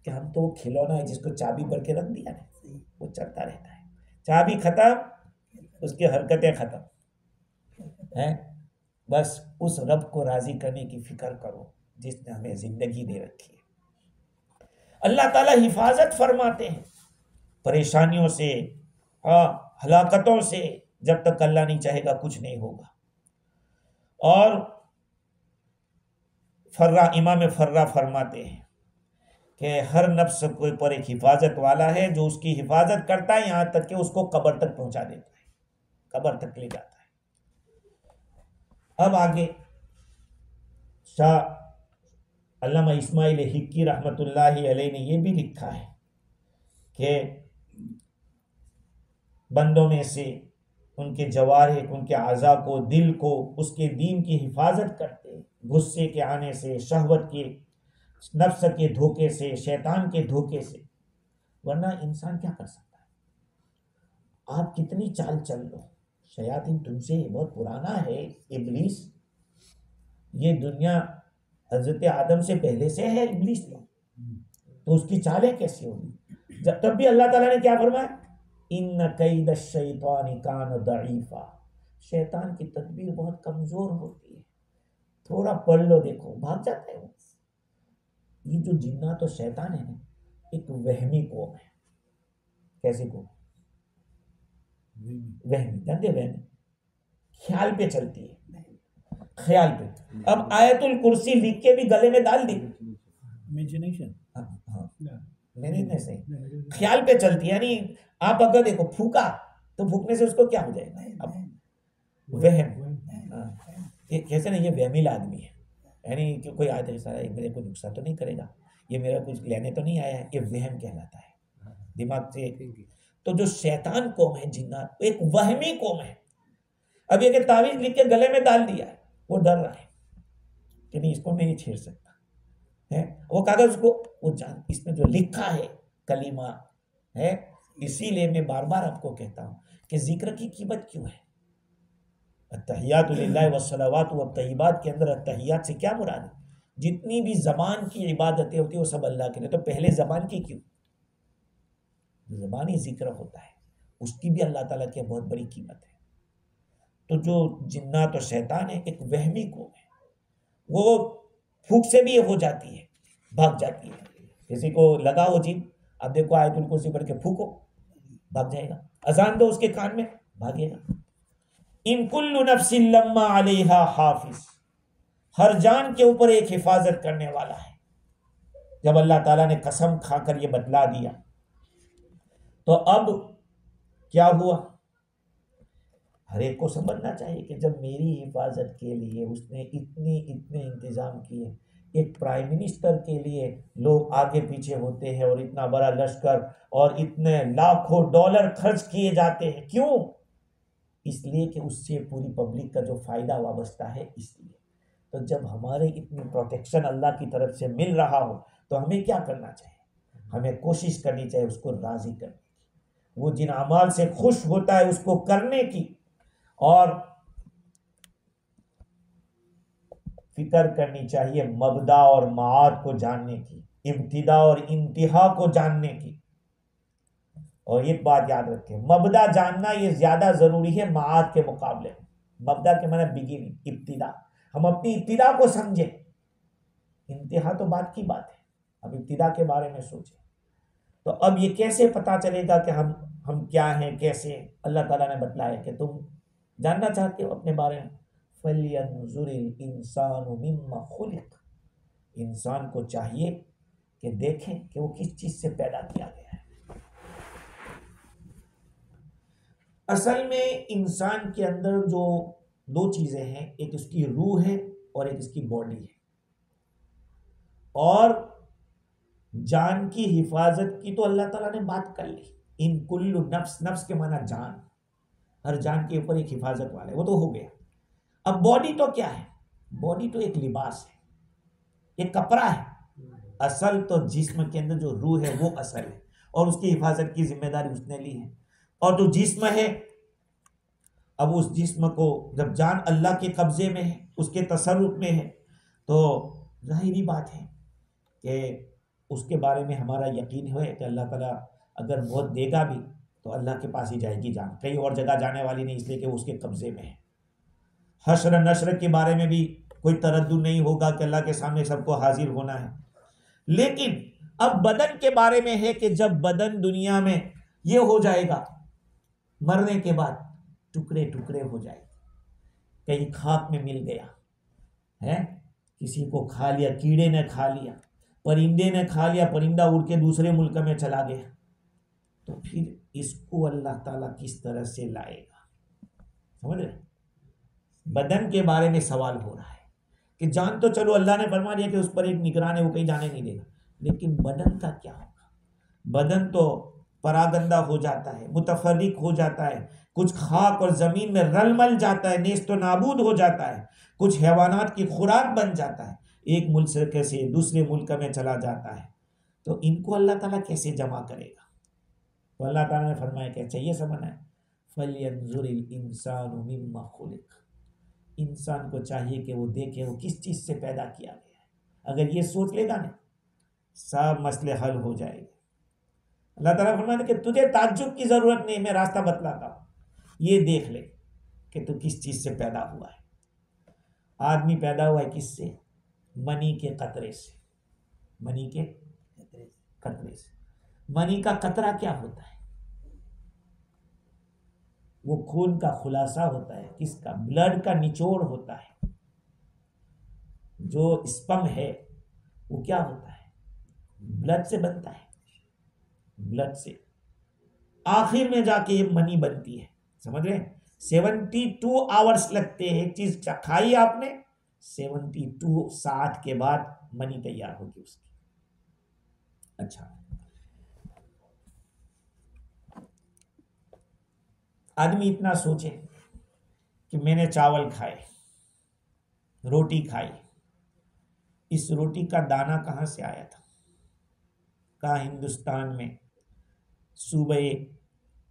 کہ ہم تو وہ کھلونا ہے جس کو چابی بھر کے رکھ دیا نا، وہ چلتا رہتا ہے. چابی ختم، اس کی حرکتیں ختم ہیں. بس اس رب کو راضی کرنے کی فکر کرو جس نے ہمیں زندگی دے رکھی ہے. اللہ تعالیٰ حفاظت فرماتے ہیں پریشانیوں سے، ہلاکتوں سے. جب تک اللہ نہیں چاہے گا کچھ نہیں ہوگا. اور امام فرا فرماتے ہیں کہ ہر نفس کے اوپر ایک حفاظت والا ہے جو اس کی حفاظت کرتا ہے یہاں تک کہ اس کو قبر تک پہنچا دیتا ہے، قبر تک لے جاتا ہے. اب آگے شاہ علامہ اسماعیل حقی رحمۃ اللہ علیہ نے یہ بھی لکھا ہے کہ بندوں میں سے ان کے جوارح، ان کے اعضاء کو، دل کو، اس کے دین کی حفاظت کرتے ہیں. غصے کے آنے سے، شہوت کے، نفس کے دھوکے سے، شیطان کے دھوکے سے، ورنہ انسان کیا کر سکتا ہے؟ آپ کتنی چال چل لو، شیاطین تم سے بہت پرانا ہے، ابلیس یہ دنیا حضرت آدم سے پہلے سے ہے، ابلیس تو اس کی چالیں کیسی ہوگی؟ تب بھی اللہ تعالیٰ نے کیا فرمایا؟ ان کید الشیطان کان ضعیفا، شیطان کی تدبیر بہت کمزور ہوتی ہے، تھوڑا پڑھ لو دیکھو بھاگ جاتا ہے وہ۔ یہ جو جنات اور شیطان ہے نا، ایک وہمی قوم ہے۔ کیسی قوم؟ وہمی، جانتے وہمی، خیال پہ چلتی ہے، خیال پہ۔ اب آیت الکرسی لکھ کے بھی گلے میں ڈال دی، نہیں صحیح، خیال پہ چلتی ہے، یعنی آپ اگر دیکھو پھونکا تو پھونکنے سے اس کو کیا ہو جائے گا؟ اب وہم، کیسے نا یہ وہمیل آدمی ہے، یعنی کہ کوئی آدمی میرے کو نقصان تو نہیں کرے گا، یہ میرا کچھ لینے تو نہیں آیا ہے، یہ وہم کہلاتا ہے دماغ سے۔ تو جو شیطان قوم ہے، جنات، ایک وہمی قوم ہے۔ اب یہ کہ تعویذ لکھ کے گلے میں ڈال دیا ہے، وہ ڈر رہا ہے کہ نہیں اس کو نہیں چھیڑ سکتا ہے، وہ کاغذ کو وہ جان، اس میں جو لکھا ہے کلمہ ہے۔ اسی لیے میں بار بار آپ کو کہتا ہوں کہ ذکر کی قیمت کیوں ہے؟ التحیات للہ والصلوات والطیبات کے اندر التحیات سے کیا مراد ہے؟ جتنی بھی زبان کی عبادتیں ہوتی ہیں وہ سب اللہ کے لیے، تو پہلے زبان کی کیوں؟ زبانی ذکر ہوتا ہے، اس کی بھی اللہ تعالیٰ کی بہت بڑی قیمت ہے۔ تو جو جنات اور شیطان ہے، ایک وہمی قوم ہے، وہ پھوک سے بھی یہ ہو جاتی ہے، بھاگ جاتی ہے۔ کسی کو لگا ہو جن، اب دیکھو آیت الکرسی پڑھ کے پھوکو، بھاگ جائے گا۔ اذان دو اس کے کان میں، بھاگے گا۔ ان کل نفس لما علیہا حافظ، ہر جان کے اوپر ایک حفاظت کرنے والا ہے۔ جب اللہ تعالیٰ نے قسم کھا کر یہ بتلا دیا تو اب کیا ہوا؟ ہر ایک کو سمجھنا چاہیے کہ جب میری حفاظت کے لیے اس نے اتنے انتظام کیے، ایک پرائم منسٹر کے لیے لوگ آگے پیچھے ہوتے ہیں اور اتنا بڑا لشکر اور اتنے لاکھوں ڈالر خرچ کیے جاتے ہیں، کیوں؟ اس لیے کہ اس سے پوری پبلک کا جو فائدہ وابستہ ہے، اس لیے۔ تو جب ہمارے اتنی پروٹیکشن اللہ کی طرف سے مل رہا ہو تو ہمیں کیا کرنا چاہیے؟ ہمیں کوشش کرنی چاہیے اس کو راضی کرنے کی، وہ جن اعمال سے خوش ہوتا ہے اس کو کرنے کی، اور فکر کرنی چاہیے مبدا اور معاد کو جاننے کی، ابتدا اور انتہا کو جاننے کی۔ اور ایک بات یاد رکھیں، مبدا جاننا یہ زیادہ ضروری ہے معاد کے مقابلے میں۔ مبدا کے معنی بگننگ، ابتدا، ہم اپنی ابتدا کو سمجھیں، انتہا تو بات کی بات ہے، اب ابتدا کے بارے میں سوچیں۔ تو اب یہ کیسے پتا چلے گا کہ ہم کیا ہیں، کیسے؟ اللہ تعالیٰ نے بتلایا کہ تم جاننا چاہتے ہو اپنے بارے میں، فَلْيَنْظُرِ الْإِنسَانُ مِمَّا خُلِقَ، انسان کو چاہیے کہ دیکھیں کہ وہ کس چیز سے پیدا کیا گیا ہے۔ اصل میں انسان کے اندر جو دو چیزیں ہیں، ایک اس کی روح ہے اور ایک اس کی باڈی ہے، اور جان کی حفاظت کی تو اللہ تعالیٰ نے بات کر لی۔ ان کل نفس، نفس کے معنی جان، ہر جان کے اوپر ایک حفاظت والا ہے، وہ تو ہو گیا۔ اب باڈی تو کیا ہے؟ باڈی تو ایک لباس ہے، ایک کپڑا ہے۔ اصل تو جسم کے اندر جو روح ہے وہ اصل ہے، اور اس کی حفاظت کی ذمہ داری اس نے لی ہے۔ اور جو جسم ہے، اب اس جسم کو جب جان اللہ کے قبضے میں ہے، اس کے تصرف میں ہے، تو ظاہری بات ہے کہ اس کے بارے میں ہمارا یقین ہے کہ اللہ تعالیٰ اگر موت دے گا بھی تو اللہ کے پاس ہی جائے گی جان، کہیں اور جگہ جانے والی نہیں، اس لیے کہ وہ اس کے قبضے میں ہے۔ حشر نشر کے بارے میں بھی کوئی تردد نہیں ہوگا کہ اللہ کے سامنے سب کو حاضر ہونا ہے۔ لیکن اب بدن کے بارے میں ہے کہ جب بدن دنیا میں یہ ہو جائے گا، مرنے کے بعد ٹکڑے ٹکڑے ہو جائے گا، کہیں خاک میں مل گیا ہے، کسی کو کھا لیا، کیڑے نے کھا لیا، پرندے نے کھا لیا، پرندہ اڑ کے دوسرے ملک میں چلا گیا، تو پھر اس کو اللہ تعالیٰ کس طرح سے لائے گا؟ سمجھ رہے؟ بدن کے بارے میں سوال ہو رہا ہے کہ جان تو چلو اللہ نے فرما دیا کہ اس پر ایک نگران ہے، وہ کہیں جانے نہیں دے گا، لیکن بدن کا کیا ہوگا؟ بدن تو پراگندہ ہو جاتا ہے، متفرق ہو جاتا ہے، کچھ خاک اور زمین میں رل مل جاتا ہے، نیست و نابود ہو جاتا ہے، کچھ حیوانات کی خوراک بن جاتا ہے، ایک ملک سے کیسے دوسرے ملک میں چلا جاتا ہے، تو ان کو اللہ تعالیٰ کیسے جمع کرے گا؟ تو اللہ تعالیٰ نے فرمایا کہ چاہیے سمجھنا ہے فَلْيَنْظُرِ الْإِنسَانُ مِمَّا خُلِقَ، انسان کو چاہیے کہ وہ دیکھے وہ کس چیز سے پیدا کیا گیا ہے۔ اگر یہ سوچ لے گا نا سب مسئلے حل ہو جائے گے۔ اللہ تعالیٰ فرماتے کہ تجھے تعجب کی ضرورت نہیں، میں راستہ بتلاتا ہوں، یہ دیکھ لے کہ تو کس چیز سے پیدا ہوا ہے۔ آدمی پیدا ہوا ہے کس سے؟ منی کے قطرے سے، منی کے قطرے سے۔ منی کا قطرہ کیا ہوتا ہے؟ وہ خون کا خلاصہ ہوتا ہے، کس کا؟ بلڈ کا نچوڑ ہوتا ہے۔ جو اسپم ہے وہ کیا ہوتا ہے؟ بلڈ سے بنتا ہے، بلڈ سے آخر میں جا کے یہ منی بنتی ہے، سمجھ رہے ہیں؟ 72 آورز لگتے ہیں، ایک چیز کھائی آپ نے 72 ساعت کے بعد منی تیار ہوگی اس کی۔ اچھا، آدمی اتنا سوچے کہ میں نے چاول کھائے، روٹی کھائی، اس روٹی کا دانہ کہاں سے آیا تھا؟ کہاں؟ ہندوستان میں صوبہ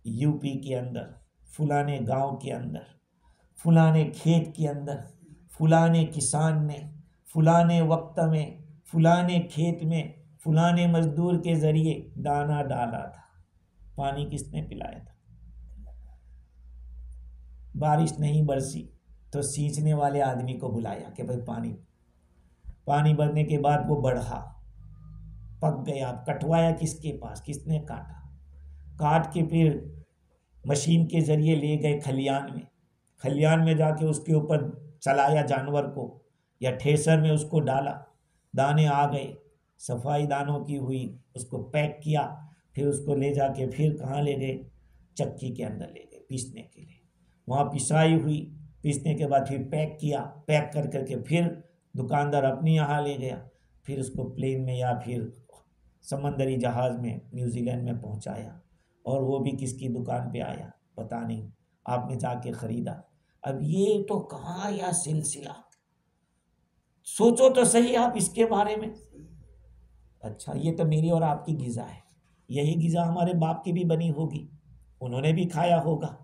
یو پی کے اندر، فلانے گاؤں کے اندر، فلانے کھیت کے اندر، فلانے کسان نے فلانے وقت میں فلانے کھیت میں فلانے مزدور کے ذریعے دانہ ڈالا تھا۔ پانی کس نے پلایا تھا؟ بارش نہیں برسی تو سینچنے والے آدمی کو بلایا کہ بھائی پانی بھرنے کے بعد وہ بڑھا، پک گیا، کٹوایا کس کے پاس؟ کس نے کاٹا؟ کاٹ کے پھر مشین کے ذریعے لے گئے کھلیان میں جا کے اس کے اوپر چلایا جانور کو، یا ٹھیسر میں اس کو ڈالا، دانے آ گئے، صفائی دانوں کی ہوئی، اس کو پیک کیا، پھر اس کو لے جا کے پھر کہاں لے گئے؟ چکی کے اندر لے گئے پیسنے کے لیے، وہاں پسائی ہوئی، پیسنے کے بعد پھر پیک کیا، پیک کر کے پھر دکاندار اپنے یہاں لے گیا، پھر اس کو پلین میں یا پھر سمندری جہاز میں نیوزی لینڈ میں پہنچایا، اور وہ بھی کس کی دکان پہ آیا پتہ نہیں، آپ نے جا کے خریدا۔ اب یہ تو کہاں یا سلسلہ، سوچو تو صحیح آپ اس کے بارے میں۔ اچھا، یہ تو میری اور آپ کی غذا ہے، یہی غذا ہمارے باپ کی بھی بنی ہوگی، انہوں نے بھی کھایا ہوگا،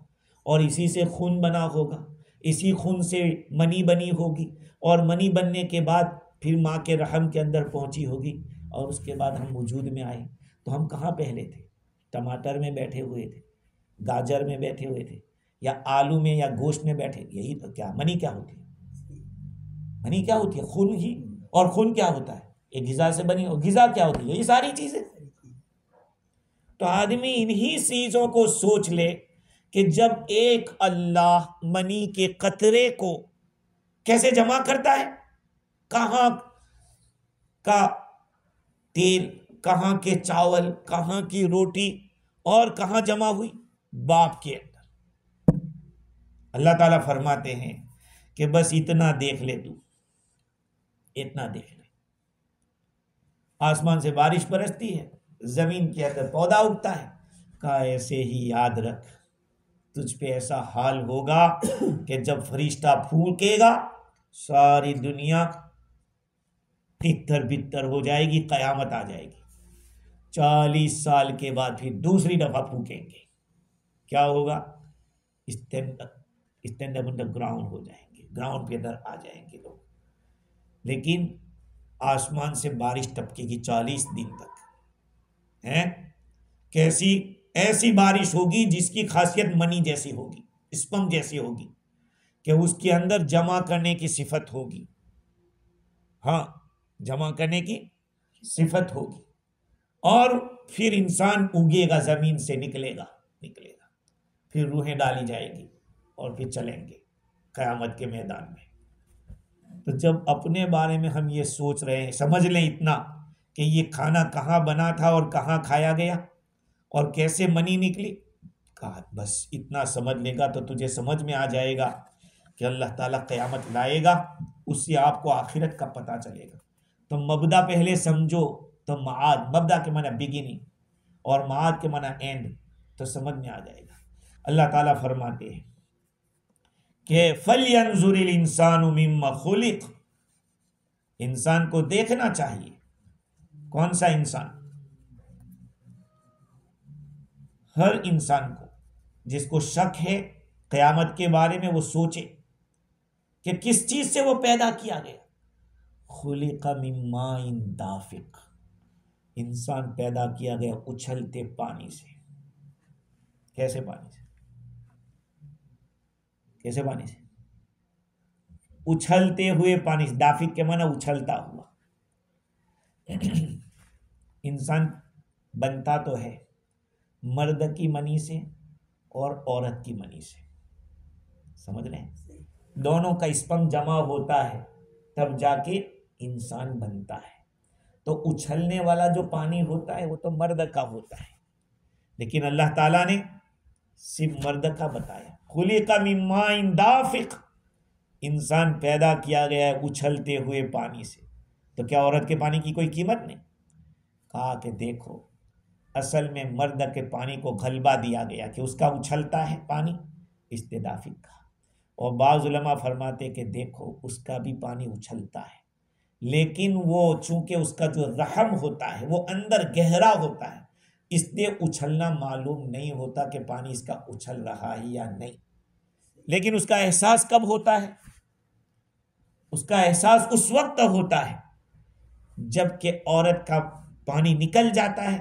اور اسی سے خون بنا ہوگا، اسی خون سے منی بنی ہوگی، اور منی بننے کے بعد پھر ماں کے رحم کے اندر پہنچی ہوگی، اور اس کے بعد ہم وجود میں آئے۔ تو ہم کہاں پہلے تھے؟ ٹماٹر میں بیٹھے ہوئے تھے، گاجر میں بیٹھے ہوئے تھے، یا آلو میں یا گوشت میں بیٹھے؟ یہی تو کیا منی کیا ہوتی ہے؟ منی کیا ہوتی ہے؟ خون ہی، اور خون کیا ہوتا ہے؟ ایک غذا سے بنی، اور غذا کیا ہوتی ہے؟ یہی ساری چیزیں۔ تو آدمی انہی چیزوں کو سوچ لے کہ جب ایک اللہ منی کے قطرے کو کیسے جمع کرتا ہے، کہاں کا تیل، کہاں کے چاول، کہاں کی روٹی، اور کہاں جمع ہوئی؟ باپ کے اندر۔ اللہ تعالیٰ فرماتے ہیں کہ بس اتنا دیکھ لے، تو اتنا دیکھ لے، آسمان سے بارش برستی ہے، زمین کے اندر پودا اگتا ہے، کہا ایسے ہی یاد رکھ تجھ پہ ایسا حال ہوگا کہ جب فرشتہ پھونکے گا ساری دنیا تتر بتر ہو جائے گی، قیامت آ جائے گی۔ 40 سال کے بعد پھر دوسری دفعہ پھونکیں گے، کیا ہوگا؟ Stand up on the ground ہو جائیں گے، گراؤنڈ پہ اندر آ جائیں گے لوگ۔ لیکن آسمان سے بارش ٹپکے گی 40 دن تک، ہیں کیسی؟ ایسی بارش ہوگی جس کی خاصیت منی جیسی ہوگی، اسپم جیسی ہوگی، کہ اس کے اندر جمع کرنے کی صفت ہوگی، ہاں جمع کرنے کی صفت ہوگی، اور پھر انسان اگے گا، زمین سے نکلے گا، پھر روحیں ڈالی جائے گی، اور پھر چلیں گے قیامت کے میدان میں۔ تو جب اپنے بارے میں ہم یہ سوچ رہے ہیں، سمجھ لیں اتنا کہ یہ کھانا کہاں بنا تھا اور کہاں کھایا گیا اور کیسے منی نکلی، کہا بس اتنا سمجھ لے گا تو تجھے سمجھ میں آ جائے گا کہ اللہ تعالیٰ قیامت لائے گا، اس سے آپ کو آخرت کا پتہ چلے گا۔ تو مبدا پہلے سمجھو، تو معاد، مبدا کے معنی بگننگ، اور معاد کے معنی اینڈ، تو سمجھ میں آ جائے گا۔ اللہ تعالیٰ فرماتے ہیں کہ فَلْيَنْظُرِ الْإِنسَانُ مِمَّ خُلِقَ، انسان کو دیکھنا چاہیے۔ کون سا انسان؟ ہر انسان کو جس کو شک ہے قیامت کے بارے میں، وہ سوچے کہ کس چیز سے وہ پیدا کیا گیا۔ خُلِقَ مِن مَاءٍ دَافِقٍ، انسان پیدا کیا گیا اچھلتے پانی سے۔ کیسے پانی سے؟ کیسے پانی سے؟ اچھلتے ہوئے پانی سے۔ دافق کے معنی اچھلتا ہوا۔ انسان بنتا تو ہے مرد کی منی سے اور عورت کی منی سے، سمجھ رہے ہیں؟ دونوں کا اسپم جمع ہوتا ہے تب جا کے انسان بنتا ہے۔ تو اچھلنے والا جو پانی ہوتا ہے وہ تو مرد کا ہوتا ہے، لیکن اللہ تعالیٰ نے صرف مرد کا بتایا۔ خُلِقَ مِن مَاءٍ دَافِقٍ، انسان پیدا کیا گیا ہے اچھلتے ہوئے پانی سے۔ تو کیا عورت کے پانی کی کوئی قیمت نہیں؟ کہا کہ دیکھو، اصل میں مرد کے پانی کو غلبہ دیا گیا کہ اس کا اچھلتا ہے پانی، استدافق کا۔ اور بعض علماء فرماتے کہ دیکھو اس کا بھی پانی اچھلتا ہے، لیکن وہ چونکہ اس کا جو رحم ہوتا ہے وہ اندر گہرا ہوتا ہے، اس لیے اچھلنا معلوم نہیں ہوتا کہ پانی اس کا اچھل رہا ہے یا نہیں۔ لیکن اس کا احساس کب ہوتا ہے؟ اس کا احساس اس وقت ہوتا ہے جب کہ عورت کا پانی نکل جاتا ہے،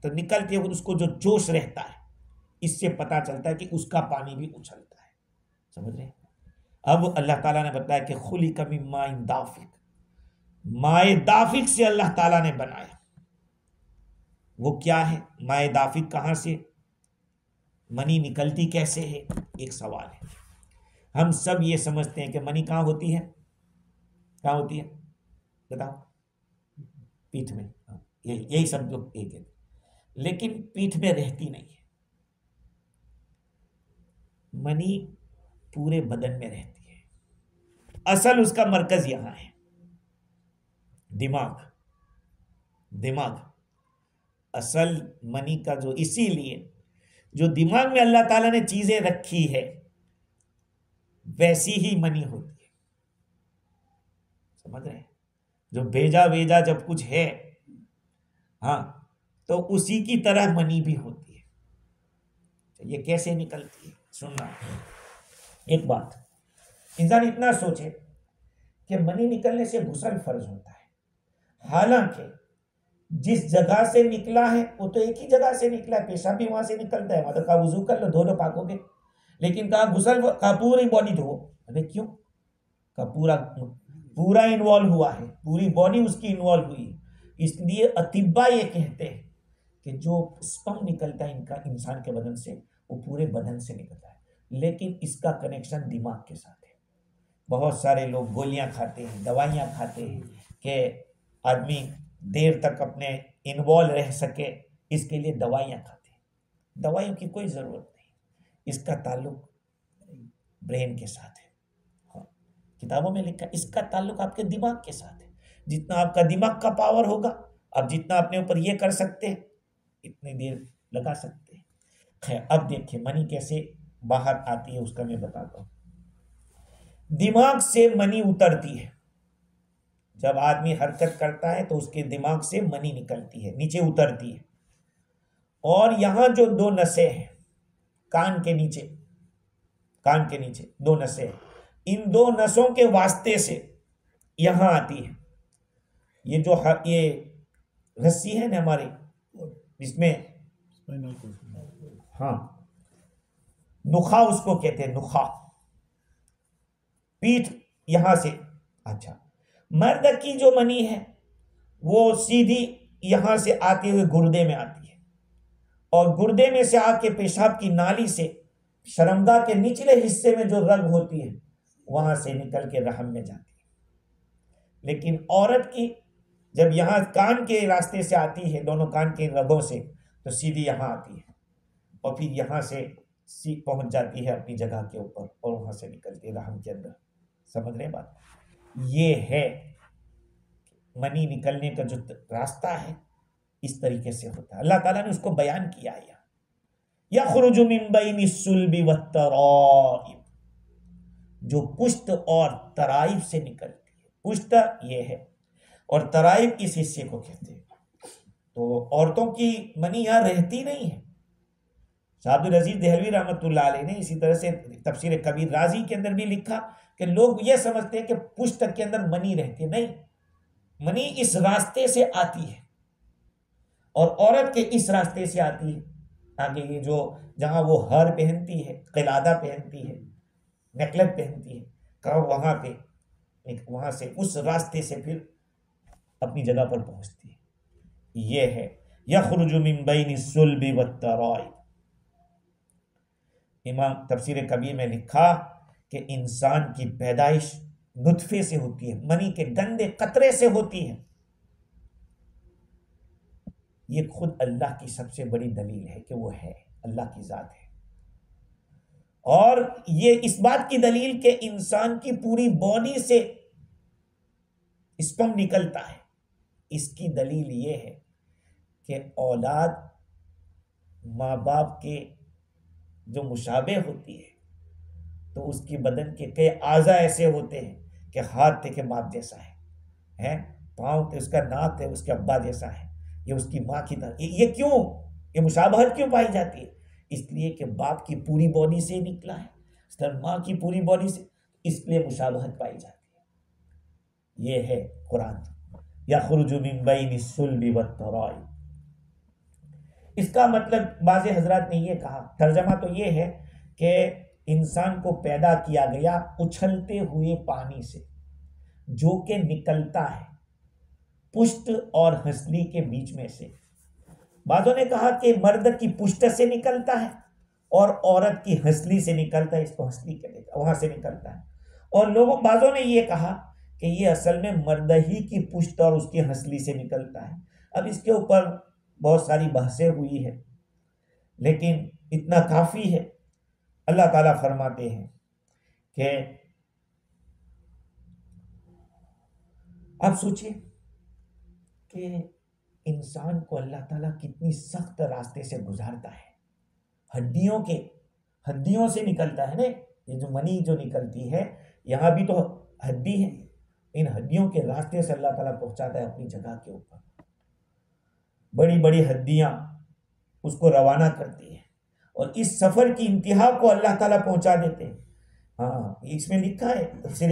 تو نکلتے ہوئے اس کو جو جوش رہتا ہے، اس سے پتا چلتا ہے کہ اس کا پانی بھی اچھلتا ہے۔ سمجھ رہے ہیں؟ اب اللہ تعالیٰ نے بتایا کہ خُلِقَ مِن مَاءٍ دَافِقٍ، مائے دافق سے اللہ تعالیٰ نے بنایا۔ وہ کیا ہے مائے دافق؟ کہاں سے منی نکلتی کیسے ہے؟ ایک سوال ہے۔ ہم سب یہ سمجھتے ہیں کہ منی کہاں ہوتی ہے؟ کہاں ہوتی ہے بتاؤ؟ پیٹھ میں۔ یہی سب لوگ ایک ہے، لیکن پیٹھ میں رہتی نہیں ہے۔ منی پورے بدن میں رہتی ہے، اصل اس کا مرکز یہاں ہے، دماغ اصل منی کا جو، اسی لیے جو دماغ میں اللہ تعالیٰ نے چیزیں رکھی ہے ویسی ہی منی ہوتی ہے۔ سمجھ رہے ہیں؟ جو بھیجا جب کچھ ہے، ہاں، تو اسی کی طرح منی بھی ہوتی ہے۔ یہ کیسے نکلتی ہے سننا۔ ایک بات انسان اتنا سوچے کہ منی نکلنے سے غسل فرض ہوتا ہے، حالانکہ جس جگہ سے نکلا ہے وہ تو ایک ہی جگہ سے نکلا ہے، پیشاب بھی وہاں سے نکلتا ہے، مطلب کہا وضو کر لو، دھو لو، پاک ہو گئے۔ لیکن کہا غسل کا پوری باڈی دھو۔ ارے کیوں؟ کا پورا انوالو ہوا ہے، پوری باڈی اس کی انوالو ہوئی ہے۔ اس لیے اطباء یہ کہتے ہیں کہ جو اسپم نکلتا ہے انسان کے بدن سے، وہ پورے بدن سے نکلتا ہے، لیکن اس کا کنیکشن دماغ کے ساتھ ہے۔ بہت سارے لوگ گولیاں کھاتے ہیں، دوائیاں کھاتے ہیں کہ آدمی دیر تک اپنے انوالو رہ سکے، اس کے لیے دوائیاں کھاتے ہیں۔ دوائیوں کی کوئی ضرورت نہیں، اس کا تعلق برین کے ساتھ ہے۔ ہاں، کتابوں میں لکھا اس کا تعلق آپ کے دماغ کے ساتھ ہے۔ جتنا آپ کا دماغ کا پاور ہوگا، آپ جتنا اپنے اوپر یہ کر سکتے ہیں، اتنی دیر لگا سکتے ہیں۔ خیر، اب دیکھیں منی کیسے باہر آتی ہے، اس کا میں بتاتا ہوں۔ دماغ سے منی اترتی ہے، جب آدمی حرکت کرتا ہے تو اس کے دماغ سے منی نکلتی ہے، نیچے اترتی ہے، اور یہاں جو دو نسیں ہیں کان کے نیچے دو نسیں ہیں، ان دو نسوں کے واسطے سے یہاں آتی ہے۔ یہ جو یہ رسی ہے نا ہماری، اس میں ہاں نخاع اس کو کہتے ہیں، نخاع، پیٹھ یہاں سے۔ اچھا، مرد کی جو منی ہے وہ سیدھی یہاں سے آتے ہوئے گردے میں آتی ہے، اور گردے میں سے آ کے پیشاب کی نالی سے شرمگاہ کے نچلے حصے میں جو رگ ہوتی ہے وہاں سے نکل کے رحم میں جاتی ہے۔ لیکن عورت کی جب یہاں کان کے راستے سے آتی ہے، دونوں کان کے رگوں سے، تو سیدھی یہاں آتی ہے، اور پھر یہاں سے پہنچ جاتی ہے اپنی جگہ کے اوپر، اور وہاں سے نکلتی ہے رحم کے اندر۔ سمجھ رہے بات؟ یہ ہے منی نکلنے کا جو راستہ ہے، اس طریقے سے ہوتا ہے. اللہ تعالیٰ نے اس کو بیان کیا ہے. یخرج من بین الصلب والترائب، جو پشت اور ترائب سے نکلتی ہے. پشت یہ ہے اور ترائب اس حصے کو کہتے ہیں. تو عورتوں کی منی یہاں رہتی نہیں ہے. شاہ عبد العزیز دہلوی رحمۃ اللہ علیہ نے اسی طرح سے تفسیر کبیر رازی کے اندر بھی لکھا کہ لوگ یہ سمجھتے ہیں کہ پشت کے اندر منی رہتی ہے. نہیں، منی اس راستے سے آتی ہے اور عورت کے اس راستے سے آتی ہے. آگے یہ جو جہاں وہ ہار پہنتی ہے، قلادہ پہنتی ہے، نیکلٹ پہنتی ہے، وہاں پہ وہاں سے اس راستے سے پھر اپنی جگہ پر پہنچتی ہے. یہ ہے یخرج من بین الصلب والترائب. امام تفسیر کبیر میں لکھا کہ انسان کی پیدائش نطفے سے ہوتی ہے، منی کے گندے قطرے سے ہوتی ہے. یہ خود اللہ کی سب سے بڑی دلیل ہے کہ وہ ہے، اللہ کی ذات ہے. اور یہ اس بات کی دلیل کہ انسان کی پوری باڈی سے اسپرم نکلتا ہے. اس کی دلیل یہ ہے کہ اولاد ماں باپ کے جو مشابہ ہوتی ہے تو اس کی بدن کے کئی اعضاء ایسے ہوتے ہیں کہ ہاتھ تھے کہ باپ جیسا ہے، پاؤں تھے اس کا ناک ہے اس کے ابا جیسا ہے، یہ اس کی ماں کی طرح. یہ کیوں، یہ مشابہت کیوں پائی جاتی ہے؟ اس لیے کہ باپ کی پوری باڈی سے نکلا ہے، اس طرح ماں کی پوری باڈی سے، اس لیے مشابہت پائی جاتی ہے. یہ ہے قرآن. یخرج من بین الصلب والترائب. اس کا مطلب بعض حضرات نے یہ کہا، ترجمہ تو یہ ہے کہ انسان کو پیدا کیا گیا اچھلتے ہوئے پانی سے جو کہ نکلتا ہے پشت اور ہنسلی کے بیچ میں سے. بعضوں نے کہا کہ مرد کی پشت سے نکلتا ہے اور عورت کی ہنسلی سے نکلتا ہے، اس کو ہنسلی کہتے ہیں، وہاں سے نکلتا ہے. اور بعضوں نے یہ کہا کہ یہ اصل میں مرد ہی کی پشت اور اس کی ہنسلی سے نکلتا ہے. اب اس کے اوپر بہت ساری بحثیں ہوئی ہے، لیکن اتنا کافی ہے. اللہ تعالیٰ فرماتے ہیں کہ اب سوچئے کہ انسان کو اللہ تعالیٰ کتنی سخت راستے سے گزارتا ہے. ہڈیوں سے نکلتا ہے نا، یہ جو منی جو نکلتی ہے یہاں بھی تو ہڈی ہے، ان ہڈیوں کے راستے سے اللہ تعالیٰ پہنچاتا ہے اپنی جگہ کے اوپر. بڑی بڑی ہڈیاں اس کو روانہ کرتی ہیں اور اس سفر کی انتہا کو اللہ تعالیٰ پہنچا دیتے ہیں. ہاں، اس میں لکھا ہے تفسیر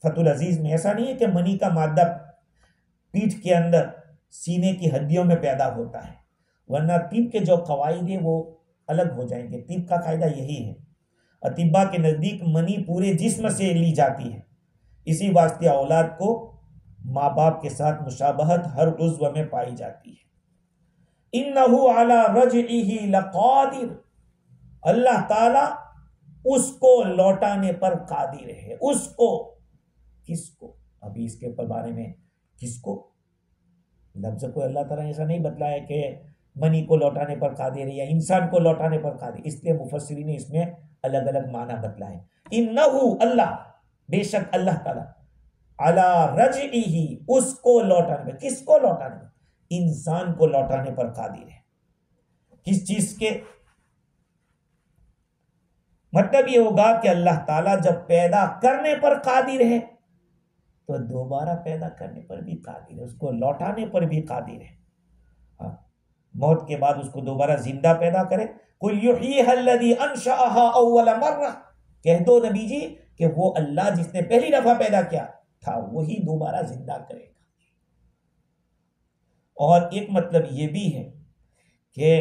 فتح العزیز میں، ایسا نہیں ہے کہ منی کا مادہ پیٹھ کے اندر سینے کی ہڈیوں میں پیدا ہوتا ہے، ورنہ طب کے جو قواعد ہیں وہ الگ ہو جائیں گے. طب کا قاعدہ یہی ہے، اطباء کے نزدیک منی پورے جسم سے لی جاتی ہے، اسی واسطے اولاد کو ماں باپ کے ساتھ مشابہت ہر عضو میں پائی جاتی ہے. اِنَّهُ عَلَى رَجْعِهِ لَقَادِرٌ. اللہ تعالیٰ اس کو لوٹانے پر قادر ہے. اس کو، کس کو؟ ابھی اس کے بارے میں کس کو لفظ کو اللہ تعالیٰ نے ایسا نہیں بتلایا کہ منی کو لوٹانے پر قادر ہے یا انسان کو لوٹانے پر قادر، اس لیے مفسرین نے اس میں الگ الگ معنی بتلائے. اِنَّهُ اللہ، بے شک اللہ تعالیٰ، عَلَى رَجْعِهِ اس کو لوٹانے پر، کس کو لوٹانے پر؟ انسان کو لوٹانے پر قادر ہے. کس چیز کے؟ مطلب یہ ہوگا کہ اللہ تعالیٰ جب پیدا کرنے پر قادر ہے تو دوبارہ پیدا کرنے پر بھی قادر ہے، اس کو لوٹانے پر بھی قادر ہے. موت کے بعد اس کو دوبارہ زندہ پیدا کرے. قُلْ يُحْيِيهَا الَّذِي أَنشَأَهَا أَوَّلَ مَرَّةٍ، کہہ دو نبی جی کہ وہ اللہ جس نے پہلی دفعہ پیدا کیا تھا وہی دوبارہ زندہ کرے گا. اور ایک مطلب یہ بھی ہے کہ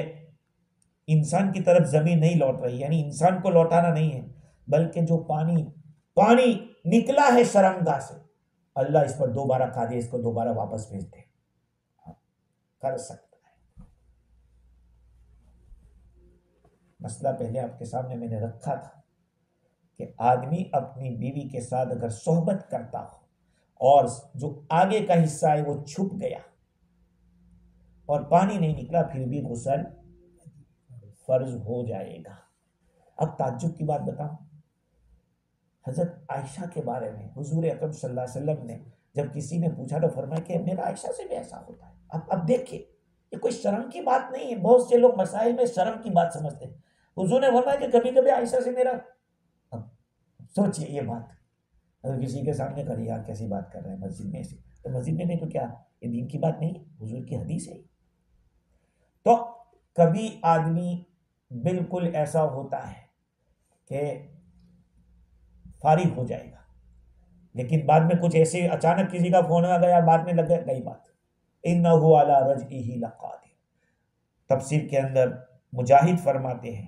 انسان کی طرف زمین نہیں لوٹ رہی، یعنی انسان کو لوٹانا نہیں ہے، بلکہ جو پانی نکلا ہے شرمگاہ سے، اللہ اس پر دوبارہ قادر، اس کو دوبارہ واپس بھیج دے، کر سکتا ہے. مسئلہ پہلے آپ کے سامنے میں نے رکھا تھا کہ آدمی اپنی بیوی کے ساتھ اگر صحبت کرتا ہو اور جو آگے کا حصہ ہے وہ چھپ گیا اور پانی نہیں نکلا، پھر بھی غسل فرض ہو جائے گا. اب تعجب کی بات بتاؤں، حضرت عائشہ کے بارے میں حضور اکرم صلی اللہ علیہ وسلم نے جب کسی نے پوچھا تو فرمایا کہ میرا عائشہ سے بھی ایسا ہوتا ہے. اب دیکھیں یہ کوئی شرم کی بات نہیں ہے. بہت سے لوگ مسائل میں شرم کی بات سمجھتے ہیں. حضور نے فرمایا کہ کبھی کبھی عائشہ سے میرا، اب سوچئے یہ بات اگر کسی کے سامنے کرے یار کیسی بات کر رہے ہیں مسجد میں ایسی، تو مسجد میں نہیں تو کیا یہ دین کی بات نہیں ہے، حضور کی حدیث ہے. تو کبھی آدمی بالکل ایسا ہوتا ہے کہ فارغ ہو جائے گا، لیکن بعد میں کچھ ایسے اچانک کسی کا فون آ گیا، بعد میں لگ گئی بات. اِنَّهُ عَلَىٰ رَجْعِهِ لَقَادِرٌ. تفسیر کے اندر مجاہد فرماتے ہیں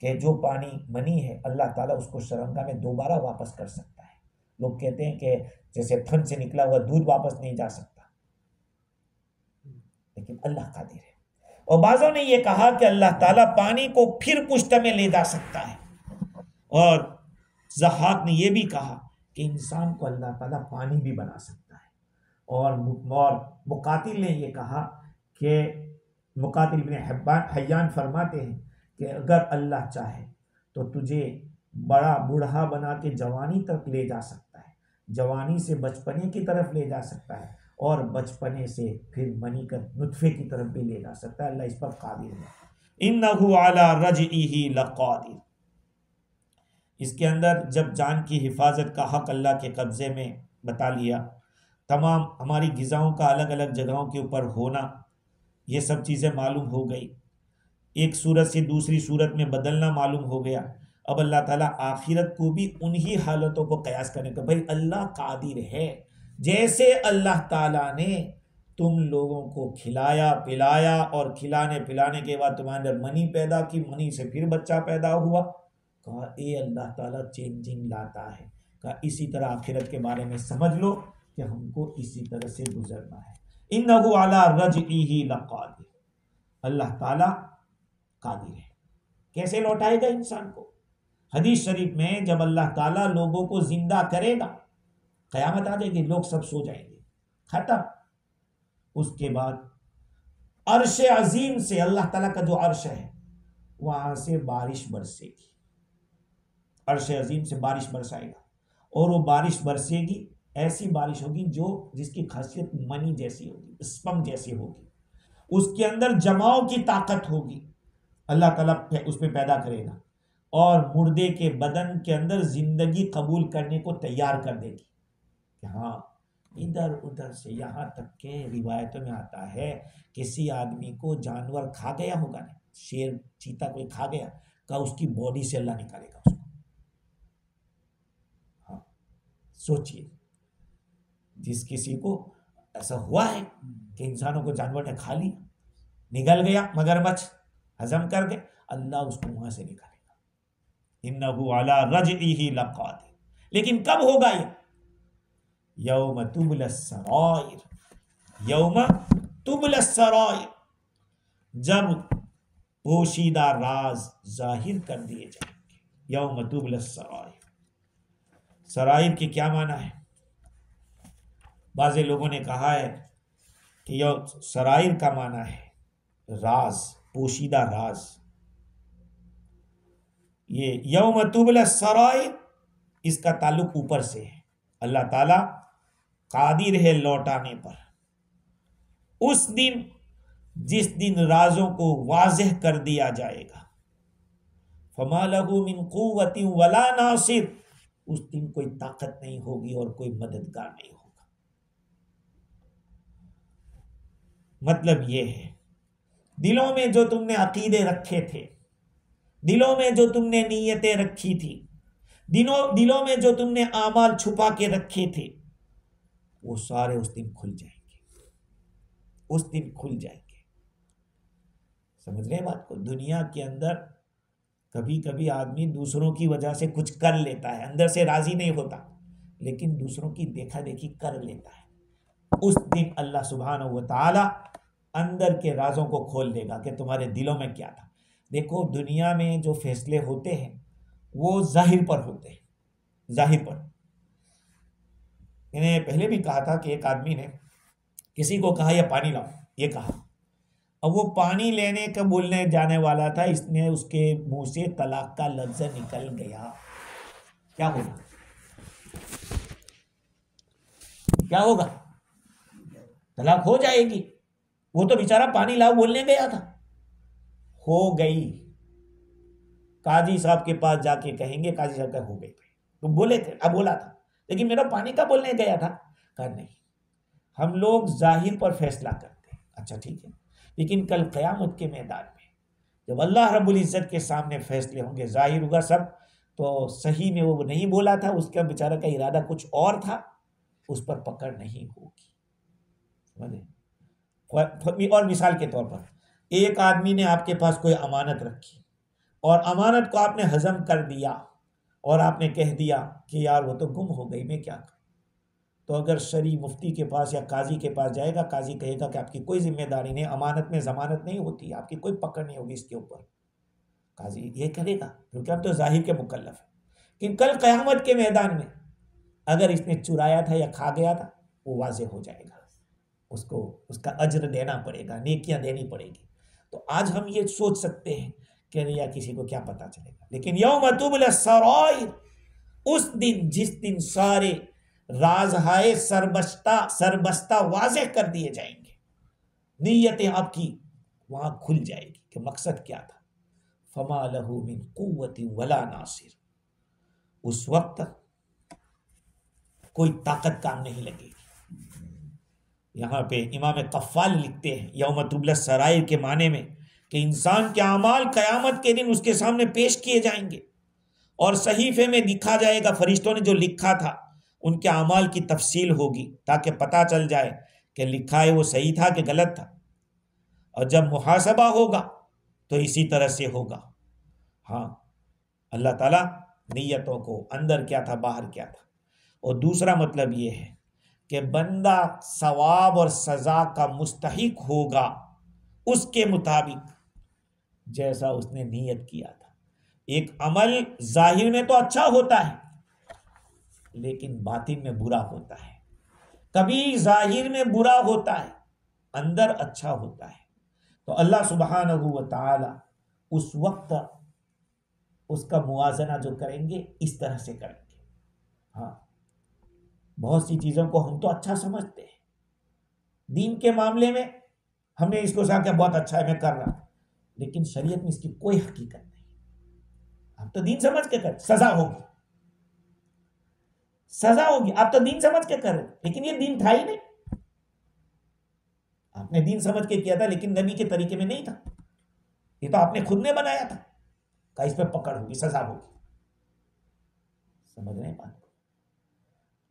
کہ جو پانی منی ہے اللہ تعالیٰ اس کو شرمگاہ میں دوبارہ واپس کر سکتا ہے. لوگ کہتے ہیں کہ جیسے تھن سے نکلا ہوا دودھ واپس نہیں جا سکتا، لیکن اللہ قادر ہے. اور بعضوں نے یہ کہا کہ اللہ تعالیٰ پانی کو پھر پشت میں لے جا سکتا ہے. اور ضحاک نے یہ بھی کہا کہ انسان کو اللہ تعالیٰ پانی بھی بنا سکتا ہے. اور مقاتل نے یہ کہا کہ مقاتل ابن حیان فرماتے ہیں کہ اگر اللہ چاہے تو تجھے بڑا بوڑھا بنا کے جوانی تک لے جا سکتا ہے، جوانی سے بچپنے کی طرف لے جا سکتا ہے، اور بچپنے سے پھر منی کر نطفے کی طرف بھی لے جا سکتا ہے. اللہ اس پر قادر ہے. اِنَّهُ عَلَىٰ رَجْعِهِ لَقَادِرٌ. اس کے اندر جب جان کی حفاظت کا حق اللہ کے قبضے میں بتا لیا، تمام ہماری غذاؤں کا الگ الگ جگہوں کے اوپر ہونا، یہ سب چیزیں معلوم ہو گئی، ایک صورت سے دوسری صورت میں بدلنا معلوم ہو گیا. اب اللہ تعالیٰ آخرت کو بھی انہی حالتوں کو قیاس کرنے کا، بھائی اللہ قادر ہے. جیسے اللہ تعالیٰ نے تم لوگوں کو کھلایا پلایا اور کھلانے پلانے کے بعد تمہارے اندر منی پیدا کی، منی سے پھر بچہ پیدا ہوا، کہا اے اللہ تعالیٰ چینجنگ لاتا ہے. کہا اسی طرح آخرت کے بارے میں سمجھ لو کہ ہم کو اسی طرح سے گزرنا ہے. اِنَّهُ عَلَىٰ رَجْعِهِ لَقَادِرٌ. اللہ تعالیٰ قادر ہے. کیسے لوٹائے گا انسان کو؟ حدیث شریف میں جب اللہ تعالیٰ لوگوں کو زندہ کرے گا، قیامت آ جائے گی، لوگ سب سو جائیں گے، ختم. اس کے بعد عرش عظیم سے، اللہ تعالیٰ کا جو عرش ہے وہاں سے بارش برسے گی. عرش عظیم سے بارش برسائے گا، اور وہ بارش برسے گی، ایسی بارش ہوگی جس کی خاصیت منی جیسی ہوگی، اسپم جیسی ہوگی. اس کے اندر جماؤ کی طاقت ہوگی. اللہ تعالیٰ اس پہ پیدا کرے گا اور مردے کے بدن کے اندر زندگی قبول کرنے کو تیار کر دے گی. کہ ہاں ادھر ادھر سے یہاں تک کہ روایتوں میں آتا ہے کسی آدمی کو جانور کھا گیا ہوگا، نا شیر چیتا کوئی کھا گیا، کہ اس کی باڈی سے اللہ نکالے گا اس کو. ہاں سوچئے، جس کسی کو ایسا ہوا ہے کہ انسانوں کو جانور نے کھا لیا، نگل گیا مگرمچھ، ہضم کر گئے، اللہ اس کو وہاں سے نکالے گا. اِنَّهُ عَلَىٰ رَجْعِهِ لَقَادِرٌ. لیکن کب ہوگا یہ؟ یوم تبلی السرائر. یوم تبلی السرائر، جب پوشیدہ راز ظاہر کر دیے جائیں گے. یوم تبلی السرائر. سرائر کے کیا معنی ہے؟ بعض لوگوں نے کہا ہے کہ سرائر کا معنی ہے راز، پوشیدہ راز. یہ یوم تبلی السرائر اس کا تعلق اوپر سے ہے. اللہ تعالیٰ قادر ہے لوٹانے پر. اس دن جس دن رازوں کو واضح کر دیا جائے گا، فما لہ من قوت ولا ناصر، اس دن کوئی طاقت نہیں ہوگی اور کوئی مددگار نہیں ہوگا. مطلب یہ ہے دلوں میں جو تم نے عقیدے رکھے تھے، دلوں میں جو تم نے نیتیں رکھی تھی، دلوں میں جو تم نے اعمال چھپا کے رکھے تھے، وہ سارے اس دن کھل جائیں گے. اس دن کھل جائیں گے. سمجھ رہے بات کو؟ دنیا کے اندر کبھی کبھی آدمی دوسروں کی وجہ سے کچھ کر لیتا ہے، اندر سے راضی نہیں ہوتا، لیکن دوسروں کی دیکھا دیکھی کر لیتا ہے. اس دن اللہ سبحانہ و تعالی اندر کے رازوں کو کھول دے گا کہ تمہارے دلوں میں کیا تھا. دیکھو دنیا میں جو فیصلے ہوتے ہیں وہ ظاہر پر ہوتے ہیں، ظاہر پر. میں نے پہلے بھی کہا تھا کہ ایک آدمی نے کسی کو کہا یہ پانی لاؤ، یہ کہا. اب وہ پانی لینے کا بولنے جانے والا تھا، اس نے اس کے منہ سے طلاق کا لفظ نکل گیا. کیا ہوگا؟ کیا ہوگا؟ طلاق ہو جائے گی. وہ تو بیچارہ پانی لاؤ بولنے گیا تھا، ہو گئی، قاضی صاحب کے پاس جا کے کہیں گے قاضی صاحب کا ہو گئی، تم بولے تھے، اب بولا تھا، لیکن میرا پانی کا بولنے گیا تھا، کہا نہیں۔ ہم لوگ ظاہر پر فیصلہ کرتے ہیں، اچھا ٹھیک ہے، لیکن کل قیامت کے میدان میں جب اللہ رب العزت کے سامنے فیصلے ہوں گے، ظاہر ہوگا سب، تو صحیح میں وہ نہیں بولا تھا، اس کا بیچارہ کا ارادہ کچھ اور تھا، اس پر پکڑ نہیں ہوگی، سمجھے؟ اور مثال کے طور پر ایک آدمی نے آپ کے پاس کوئی امانت رکھی اور امانت کو آپ نے ہضم کر دیا اور آپ نے کہہ دیا کہ یار وہ تو گم ہو گئی، میں کیا کروں؟ تو اگر شرعی مفتی کے پاس یا قاضی کے پاس جائے گا، قاضی کہے گا کہ آپ کی کوئی ذمہ داری نہیں، امانت میں ضمانت نہیں ہوتی، آپ کی کوئی پکڑ نہیں ہوگی اس کے اوپر، قاضی یہ کرے گا کیونکہ ہم تو ظاہر کے مکلف ہیں۔ لیکن کل قیامت کے میدان میں اگر اس نے چرایا تھا یا کھا گیا تھا، وہ واضح ہو جائے گا، اس کو اس کا اجر دینا پڑے گا، نیکیاں دینی پڑے گی۔ تو آج ہم یہ سوچ سکتے ہیں کہ یا کسی کو کیا پتا چلے گا، لیکن یوم تبلی السرائر، اس دن جس دن سارے رازہائے سربستہ واضح کر دیے جائیں گے، نیتیں آپ کی وہاں کھل جائے گی کہ مقصد کیا تھا۔ فما لہ من قوت ولا ناصر، اس وقت کوئی طاقت کام نہیں لگے گی۔ یہاں پہ امام قفال لکھتے ہیں یوم تبلی السرائر کے معنی میں کہ انسان کے اعمال قیامت کے دن اس کے سامنے پیش کیے جائیں گے اور صحیفے میں لکھا جائے گا، فرشتوں نے جو لکھا تھا ان کے اعمال کی تفصیل ہوگی تاکہ پتہ چل جائے کہ لکھا ہے وہ صحیح تھا کہ غلط تھا، اور جب محاسبہ ہوگا تو اسی طرح سے ہوگا۔ ہاں، اللہ تعالیٰ نیتوں کو اندر کیا تھا باہر کیا تھا۔ اور دوسرا مطلب یہ ہے کہ بندہ ثواب اور سزا کا مستحق ہوگا اس کے مطابق جیسا اس نے نیت کیا تھا۔ ایک عمل ظاہر میں تو اچھا ہوتا ہے لیکن باطن میں برا ہوتا ہے، کبھی ظاہر میں برا ہوتا ہے اندر اچھا ہوتا ہے۔ تو اللہ سبحانہ و تعالی اس وقت اس کا موازنہ جو کریں گے اس طرح سے کریں گے۔ ہاں، بہت سی چیزوں کو ہم تو اچھا سمجھتے ہیں، دین کے معاملے میں ہم نے اس کو کہا کہ بہت اچھا ہے میں کر رہا ہوں، لیکن شریعت میں اس کی کوئی حقیقت نہیں۔ آپ تو دین سمجھ کے کر، سزا ہوگی، سزا ہوگی، آپ تو دین سمجھ کے کر رہے، لیکن یہ دین تھا ہی نہیں۔ آپ نے دین سمجھ کے کیا تھا لیکن نبی کے طریقے میں نہیں تھا، یہ تو آپ نے خود نے بنایا تھا، کہ اس پہ پکڑ ہوگی، سزا ہوگی۔ سمجھ رہے ہیں بات؟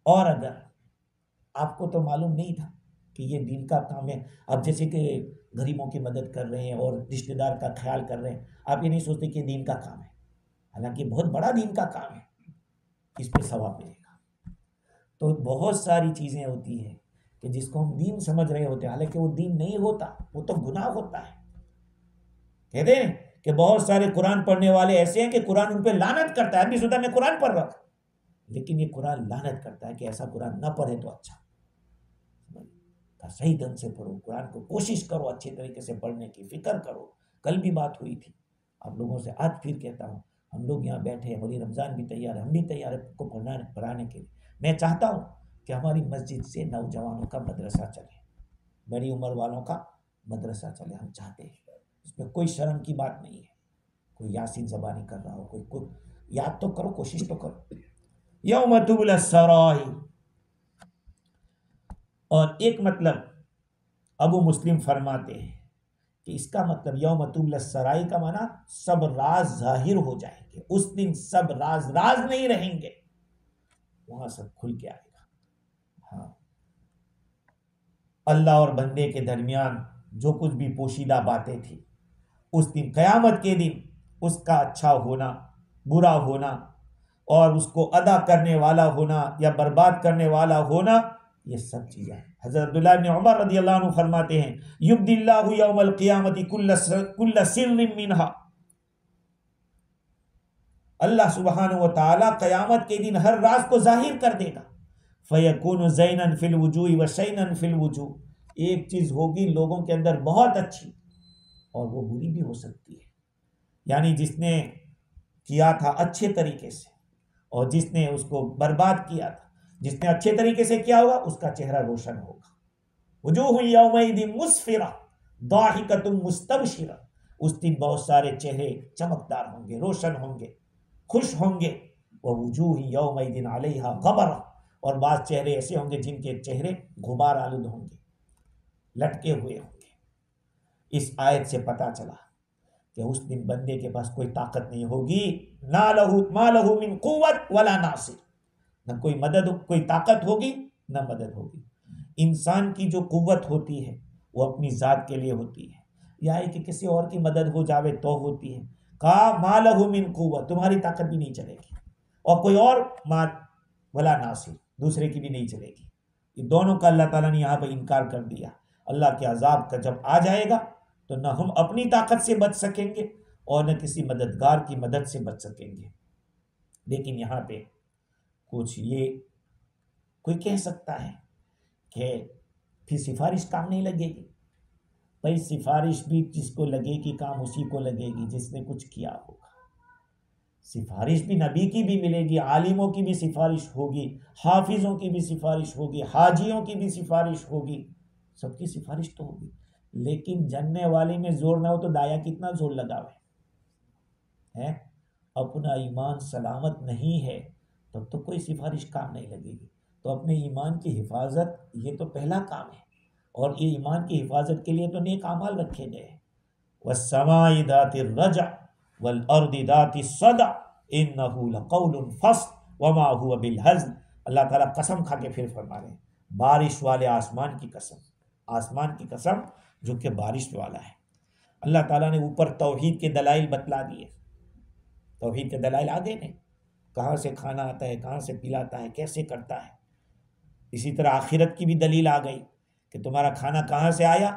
اور اگر آپ کو تو معلوم نہیں تھا کہ یہ دین کا کام ہے، اب جیسے کہ غریبوں کی مدد کر رہے ہیں اور رشتہ دار کا خیال کر رہے ہیں، آپ یہ نہیں سوچتے کہ یہ دین کا کام ہے، حالانکہ بہت بڑا دین کا کام ہے، اس پہ ثواب ملے گا۔ تو بہت ساری چیزیں ہوتی ہیں کہ جس کو ہم دین سمجھ رہے ہوتے ہیں، حالانکہ وہ دین نہیں ہوتا، وہ تو گناہ ہوتا ہے۔ کہتے ہیں کہ بہت سارے قرآن پڑھنے والے ایسے ہیں کہ قرآن ان پہ لعنت کرتا ہے، آدمی سوچتا ہے میں قرآن پڑھ رہا ہوں، لیکن یہ قرآن لعنت کرتا ہے کہ ایسا قرآن نہ پڑھے تو اچھا، صحیح ڈھنگ سے پڑھو قرآن کو، کوشش کرو اچھے طریقے سے پڑھنے کی، فکر کرو۔ کل بھی بات ہوئی تھی آپ لوگوں سے، آج پھر کہتا ہوں، ہم لوگ یہاں بیٹھے ہیں، ولی رمضان بھی تیار ہے، ہم بھی تیار ہیں کو پڑھانے کے لیے۔ میں چاہتا ہوں کہ ہماری مسجد سے نوجوانوں کا مدرسہ چلے، بڑی عمر والوں کا مدرسہ چلے، ہم چاہتے ہیں، اس میں کوئی شرم کی بات نہیں ہے، کوئی یاسین زبانی کر رہا ہو، کوئی یاد تو کرو، کوشش تو کرو۔ یوم تبلی السرائر۔ اور ایک مطلب ابو مسلم فرماتے ہیں کہ اس کا مطلب یوم تبلی السرائر کا معنی سب راز ظاہر ہو جائیں گے، اس دن سب راز نہیں رہیں گے، وہاں سب کھل کے آئے گا۔ ہاں، اللہ اور بندے کے درمیان جو کچھ بھی پوشیدہ باتیں تھی، اس دن قیامت کے دن اس کا اچھا ہونا، برا ہونا، اور اس کو ادا کرنے والا ہونا یا برباد کرنے والا ہونا، یہ سب چیزیں۔ حضرت عبداللہ بن عمر رضی اللہ عنہ فرماتے ہیں یبدی اللہ یوم القیامت کل سر منہا، اللہ سبحانہ و تعالی قیامت کے دن ہر راز کو ظاہر کر دے گا۔ فیکون زینا فی الوجوہ وشینا فی الوجوہ، ایک چیز ہوگی لوگوں کے اندر بہت اچھی اور وہ بری بھی ہو سکتی ہے، یعنی جس نے کیا تھا اچھے طریقے سے اور جس نے اس کو برباد کیا تھا، جس نے اچھے طریقے سے کیا ہوگا اس کا چہرہ روشن ہوگا۔ وجوہ یومئذ مسفرہ، ضاحکۃ مستبشرہ، اس دن بہت سارے چہرے چمکدار ہوں گے، روشن ہوں گے، خوش ہوں گے. ووجوہ یومئذ علیہا غبرہ، اور بعض چہرے ایسے ہوں گے جن کے چہرے غبار آلود ہوں گے، لٹکے ہوئے ہوں گے. اس آیت سے پتہ چلا کہ اس دن بندے کے پاس کوئی طاقت نہیں ہوگی، ما لہ من قوت ولا ناصر، نہ کوئی مدد، کوئی طاقت ہوگی نہ مدد ہوگی. انسان کی جو قوت ہوتی ہے وہ اپنی ذات کے لیے ہوتی ہے، یا کہ کسی اور کی مدد ہو جاوے تو ہوتی ہے. کہا ما لہ من قوت، تمہاری طاقت بھی نہیں چلے گی، اور کوئی اور ولا ناصر، دوسرے کی بھی نہیں چلے گی. یہ دونوں کا اللہ تعالیٰ نے یہاں پہ انکار کر دیا. اللہ کے عذاب کا جب آ جائے گا تو نہ ہم اپنی طاقت سے بچ سکیں گے اور نہ کسی مددگار کی مدد سے بچ سکیں گے. لیکن یہاں پہ کچھ یہ کوئی کہہ سکتا ہے کہ پھر سفارش کام نہیں لگے گی. بھائی سفارش بھی جس کو لگے گی کام اسی کو لگے گی جس نے کچھ کیا ہوگا. سفارش بھی نبی کی بھی ملے گی، عالموں کی بھی سفارش ہوگی، حافظوں کی بھی سفارش ہوگی، حاجیوں کی بھی سفارش ہوگی، سب کی سفارش تو ہوگی. لیکن جننے والے میں زور نہ ہو تو دایا کتنا زور لگاوے ہے. اپنا ایمان سلامت نہیں ہے تب تو کوئی سفارش کام نہیں لگے گی. تو اپنے ایمان کی حفاظت یہ تو پہلا کام ہے، اور یہ ایمان کی حفاظت کے لیے تو نیک اعمال رکھے گئے ہیں. والسماء ذات الرجع والارض ذات الصدع انه لقول فصل وما هو بالهزل. اللہ تعالیٰ قسم کھا کے پھر فرما رہے ہیں، بارش والے آسمان کی قسم، آسمان کی قسم جو کہ بارش والا ہے. اللہ تعالیٰ نے اوپر توحید کے دلائل بتلا دیے. توحید کے دلائل آ گئے نا، کہاں سے کھانا آتا ہے، کہاں سے پلاتا ہے، کیسے کرتا ہے. اسی طرح آخرت کی بھی دلیل آ گئی کہ تمہارا کھانا کہاں سے آیا،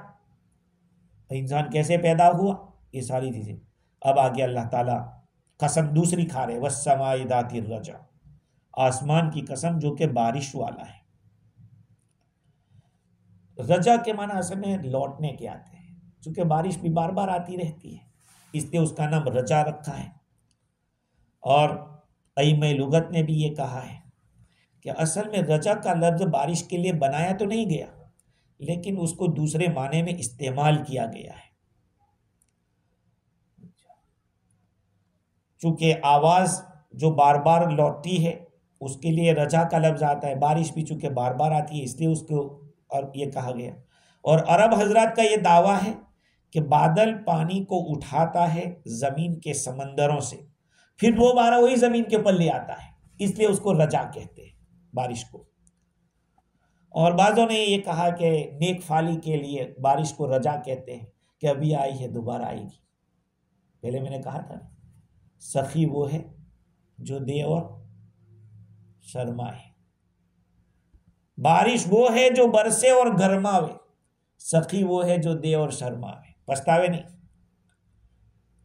انسان کیسے پیدا ہوا، یہ ساری چیزیں. اب آگے اللہ تعالیٰ قسم دوسری کھا رہے، والسماء ذات الرجع، آسمان کی قسم جو کہ بارش والا ہے. رجع کے معنی اصل میں لوٹنے کے آتے ہیں، چونکہ بارش بھی بار بار آتی رہتی ہے اس لیے اس کا نام رجع رکھا ہے. اور ائمہ لغت نے بھی یہ کہا ہے کہ اصل میں رجع کا لفظ بارش کے لیے بنایا تو نہیں گیا، لیکن اس کو دوسرے معنی میں استعمال کیا گیا ہے. چونکہ آواز جو بار بار لوٹتی ہے اس کے لیے رجع کا لفظ آتا ہے. بارش بھی چونکہ بار بار آتی ہے اس لیے اس کو اور یہ کہا گیا. اور عرب حضرات کا یہ دعویٰ ہے کہ بادل پانی کو اٹھاتا ہے زمین کے سمندروں سے، پھر دوبارہ وہی زمین کے اوپر لے آتا ہے، اس لیے اس کو رجع کہتے ہیں بارش کو. اور بعضوں نے یہ کہا کہ نیک فالی کے لیے بارش کو رجع کہتے ہیں کہ ابھی آئی ہے دوبارہ آئے گی. پہلے میں نے کہا تھا سخی وہ ہے جو دے اور شرمائے، بارش وہ ہے جو برسے اور گرماوے، سخی وہ ہے جو دے اور شرماوے، پچھتاوے نہیں.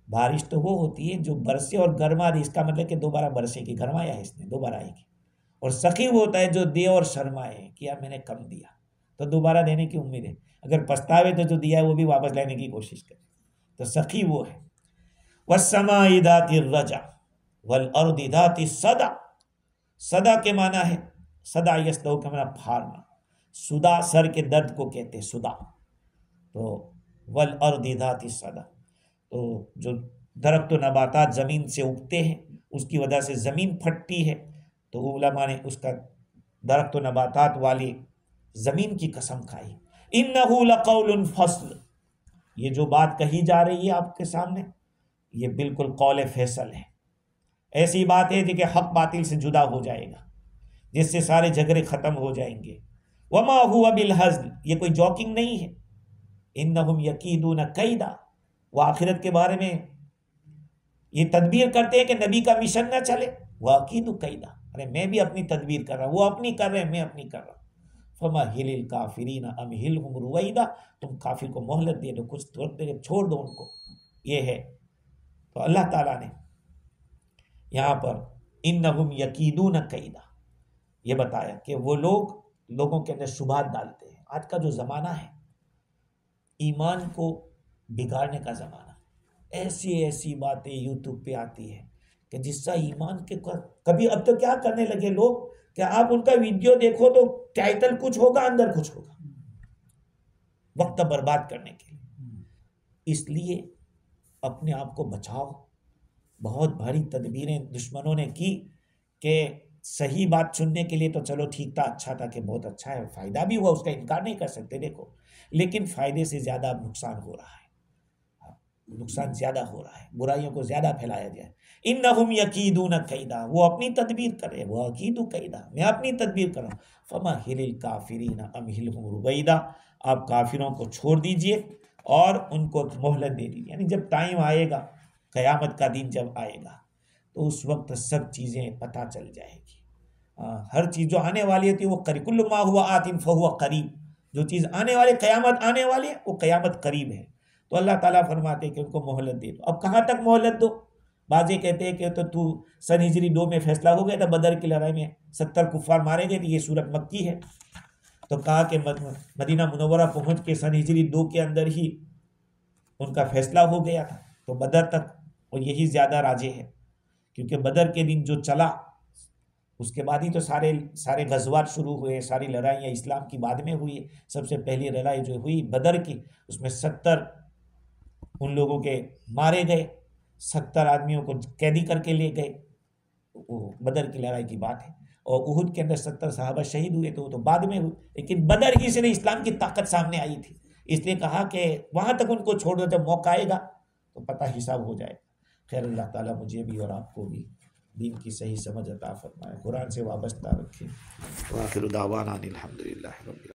بارش تو وہ ہوتی ہے جو برسے اور گرما دے، اس کا مطلب کہ دوبارہ برسے گی، گرمایا ہے اس نے، دوبارہ آئے گی. اور سخی وہ ہوتا ہے جو دے اور شرمائے، کیا میں نے کم دیا تو دوبارہ دینے کی امید ہے، اگر پچھتاوے تو جو دیا ہے وہ بھی واپس لینے کی کوشش کرے. تو سخی وہ ہے. والسماء ذات الرجع والارض ذات الصدع، صدع کے معنی ہے، صدع یصدع کا معنی پھاڑنا، صداع سر کے درد کو کہتے ہیں صداع. تو والارض ذات الصدع، تو جو درخت و نباتات زمین سے اگتے ہیں اس کی وجہ سے زمین پھٹتی ہے، تو علماء نے اس کا درخت و نباتات والی زمین کی قسم کھائی. انہ لقول فصل، یہ جو بات کہی جا رہی ہے آپ کے سامنے یہ بالکل قول فیصل ہے. ایسی بات ہے کہ حق باطل سے جدا ہو جائے گا، جس سے سارے جھگڑے ختم ہو جائیں گے. وما هو بالهزل، یہ کوئی جوکنگ نہیں ہے. انہم یکیدون کیدا، وہ آخرت کے بارے میں یہ تدبیر کرتے ہیں کہ نبی کا مشن نہ چلے. واقید کیدا، ارے میں بھی اپنی تدبیر کر رہا ہوں، وہ اپنی کر رہے ہیں، میں اپنی کر رہا ہوں. فمہل الکافرین امہلہم رویدا، تم کافر کو مہلت دے دو، کچھ وقت دے چھوڑ دو ان کو. یہ ہے. تو اللہ تعالیٰ نے یہاں پر انہم یکیدون کیدا یہ بتایا کہ وہ لوگوں کے اندر شبہات ڈالتے ہیں. آج کا جو زمانہ ہے ایمان کو بگاڑنے کا زمانہ، ایسی ایسی باتیں یوٹیوب پہ آتی ہے کہ جس سے ایمان کے کبھی اب تو کیا کرنے لگے لوگ کہ آپ ان کا ویڈیو دیکھو تو ٹائٹل کچھ ہوگا اندر کچھ ہوگا، وقت برباد کرنے کے لیے. اس لیے اپنے آپ کو بچاؤ. بہت بھاری تدبیریں دشمنوں نے کی کہ صحیح بات سننے کے لیے تو چلو ٹھیک تھا، اچھا تھا کہ بہت اچھا ہے، فائدہ بھی ہوا، اس کا انکار نہیں کر سکتے دیکھو، لیکن فائدے سے زیادہ اب نقصان ہو رہا ہے، نقصان زیادہ ہو رہا ہے، برائیوں کو زیادہ پھیلایا جائے. انہم یکیدون کیدا، وہ اپنی تدبیر کرے، وہ اکید کیدا، میں اپنی تدبیر کروں. فمہل الکافرین امہلہم رویدا، آپ کافروں کو چھوڑ دیجئے اور ان کو مہلت دے دیجئے. یعنی جب ٹائم آئے گا، قیامت کا دن جب آئے گا تو اس وقت سب چیزیں پتہ چل جائے گی. ہر چیز جو آنے والی ہوتی ہے وہ قریب، کل ما ہوا آت فہو قریب، جو چیز آنے والی، قیامت آنے والی ہے، وہ قیامت قریب ہے. تو اللہ تعالیٰ فرماتے ہیں کہ ان کو مہلت دے دو. اب کہاں تک مہلت دو؟ بعض یہ کہتے ہیں کہ تو سن ہجری 2 میں فیصلہ ہو گیا تھا، بدر کی لڑائی میں 70 کفار مارے گئے تھے، یہ صورت مکی ہے. تو کہا کہ مدینہ منورہ پہنچ کے سن ہجری 2 کے اندر ہی ان کا فیصلہ ہو گیا تھا. تو بدر تک اور یہی زیادہ راجح ہے، کیونکہ بدر کے دن جو چلا اس کے بعد ہی تو سارے غزوات شروع ہوئے، ساری لڑائیاں اسلام کی بعد میں ہوئی. سب سے پہلی لڑائی جو ہوئی بدر کی، اس میں 70 ان لوگوں کے مارے گئے، 70 آدمیوں کو قیدی کر کے لے گئے، وہ بدر کی لڑائی کی بات ہے. اور احد کے اندر 70 صحابہ شہید ہوئے تو وہ تو بعد میں ہوئے، لیکن بدر ہی سے نے اسلام کی طاقت سامنے آئی تھی. اس لیے کہا کہ وہاں تک ان کو چھوڑ دو، جب موقع آئے گا تو پتہ حساب ہو جائے. خیر، اللہ تعالیٰ مجھے بھی اور آپ کو بھی دین کی صحیح سمجھ عطا فرمائے، قرآن سے وابستہ رکھے. وآخر دعوانا الحمدللہ رب العالمین.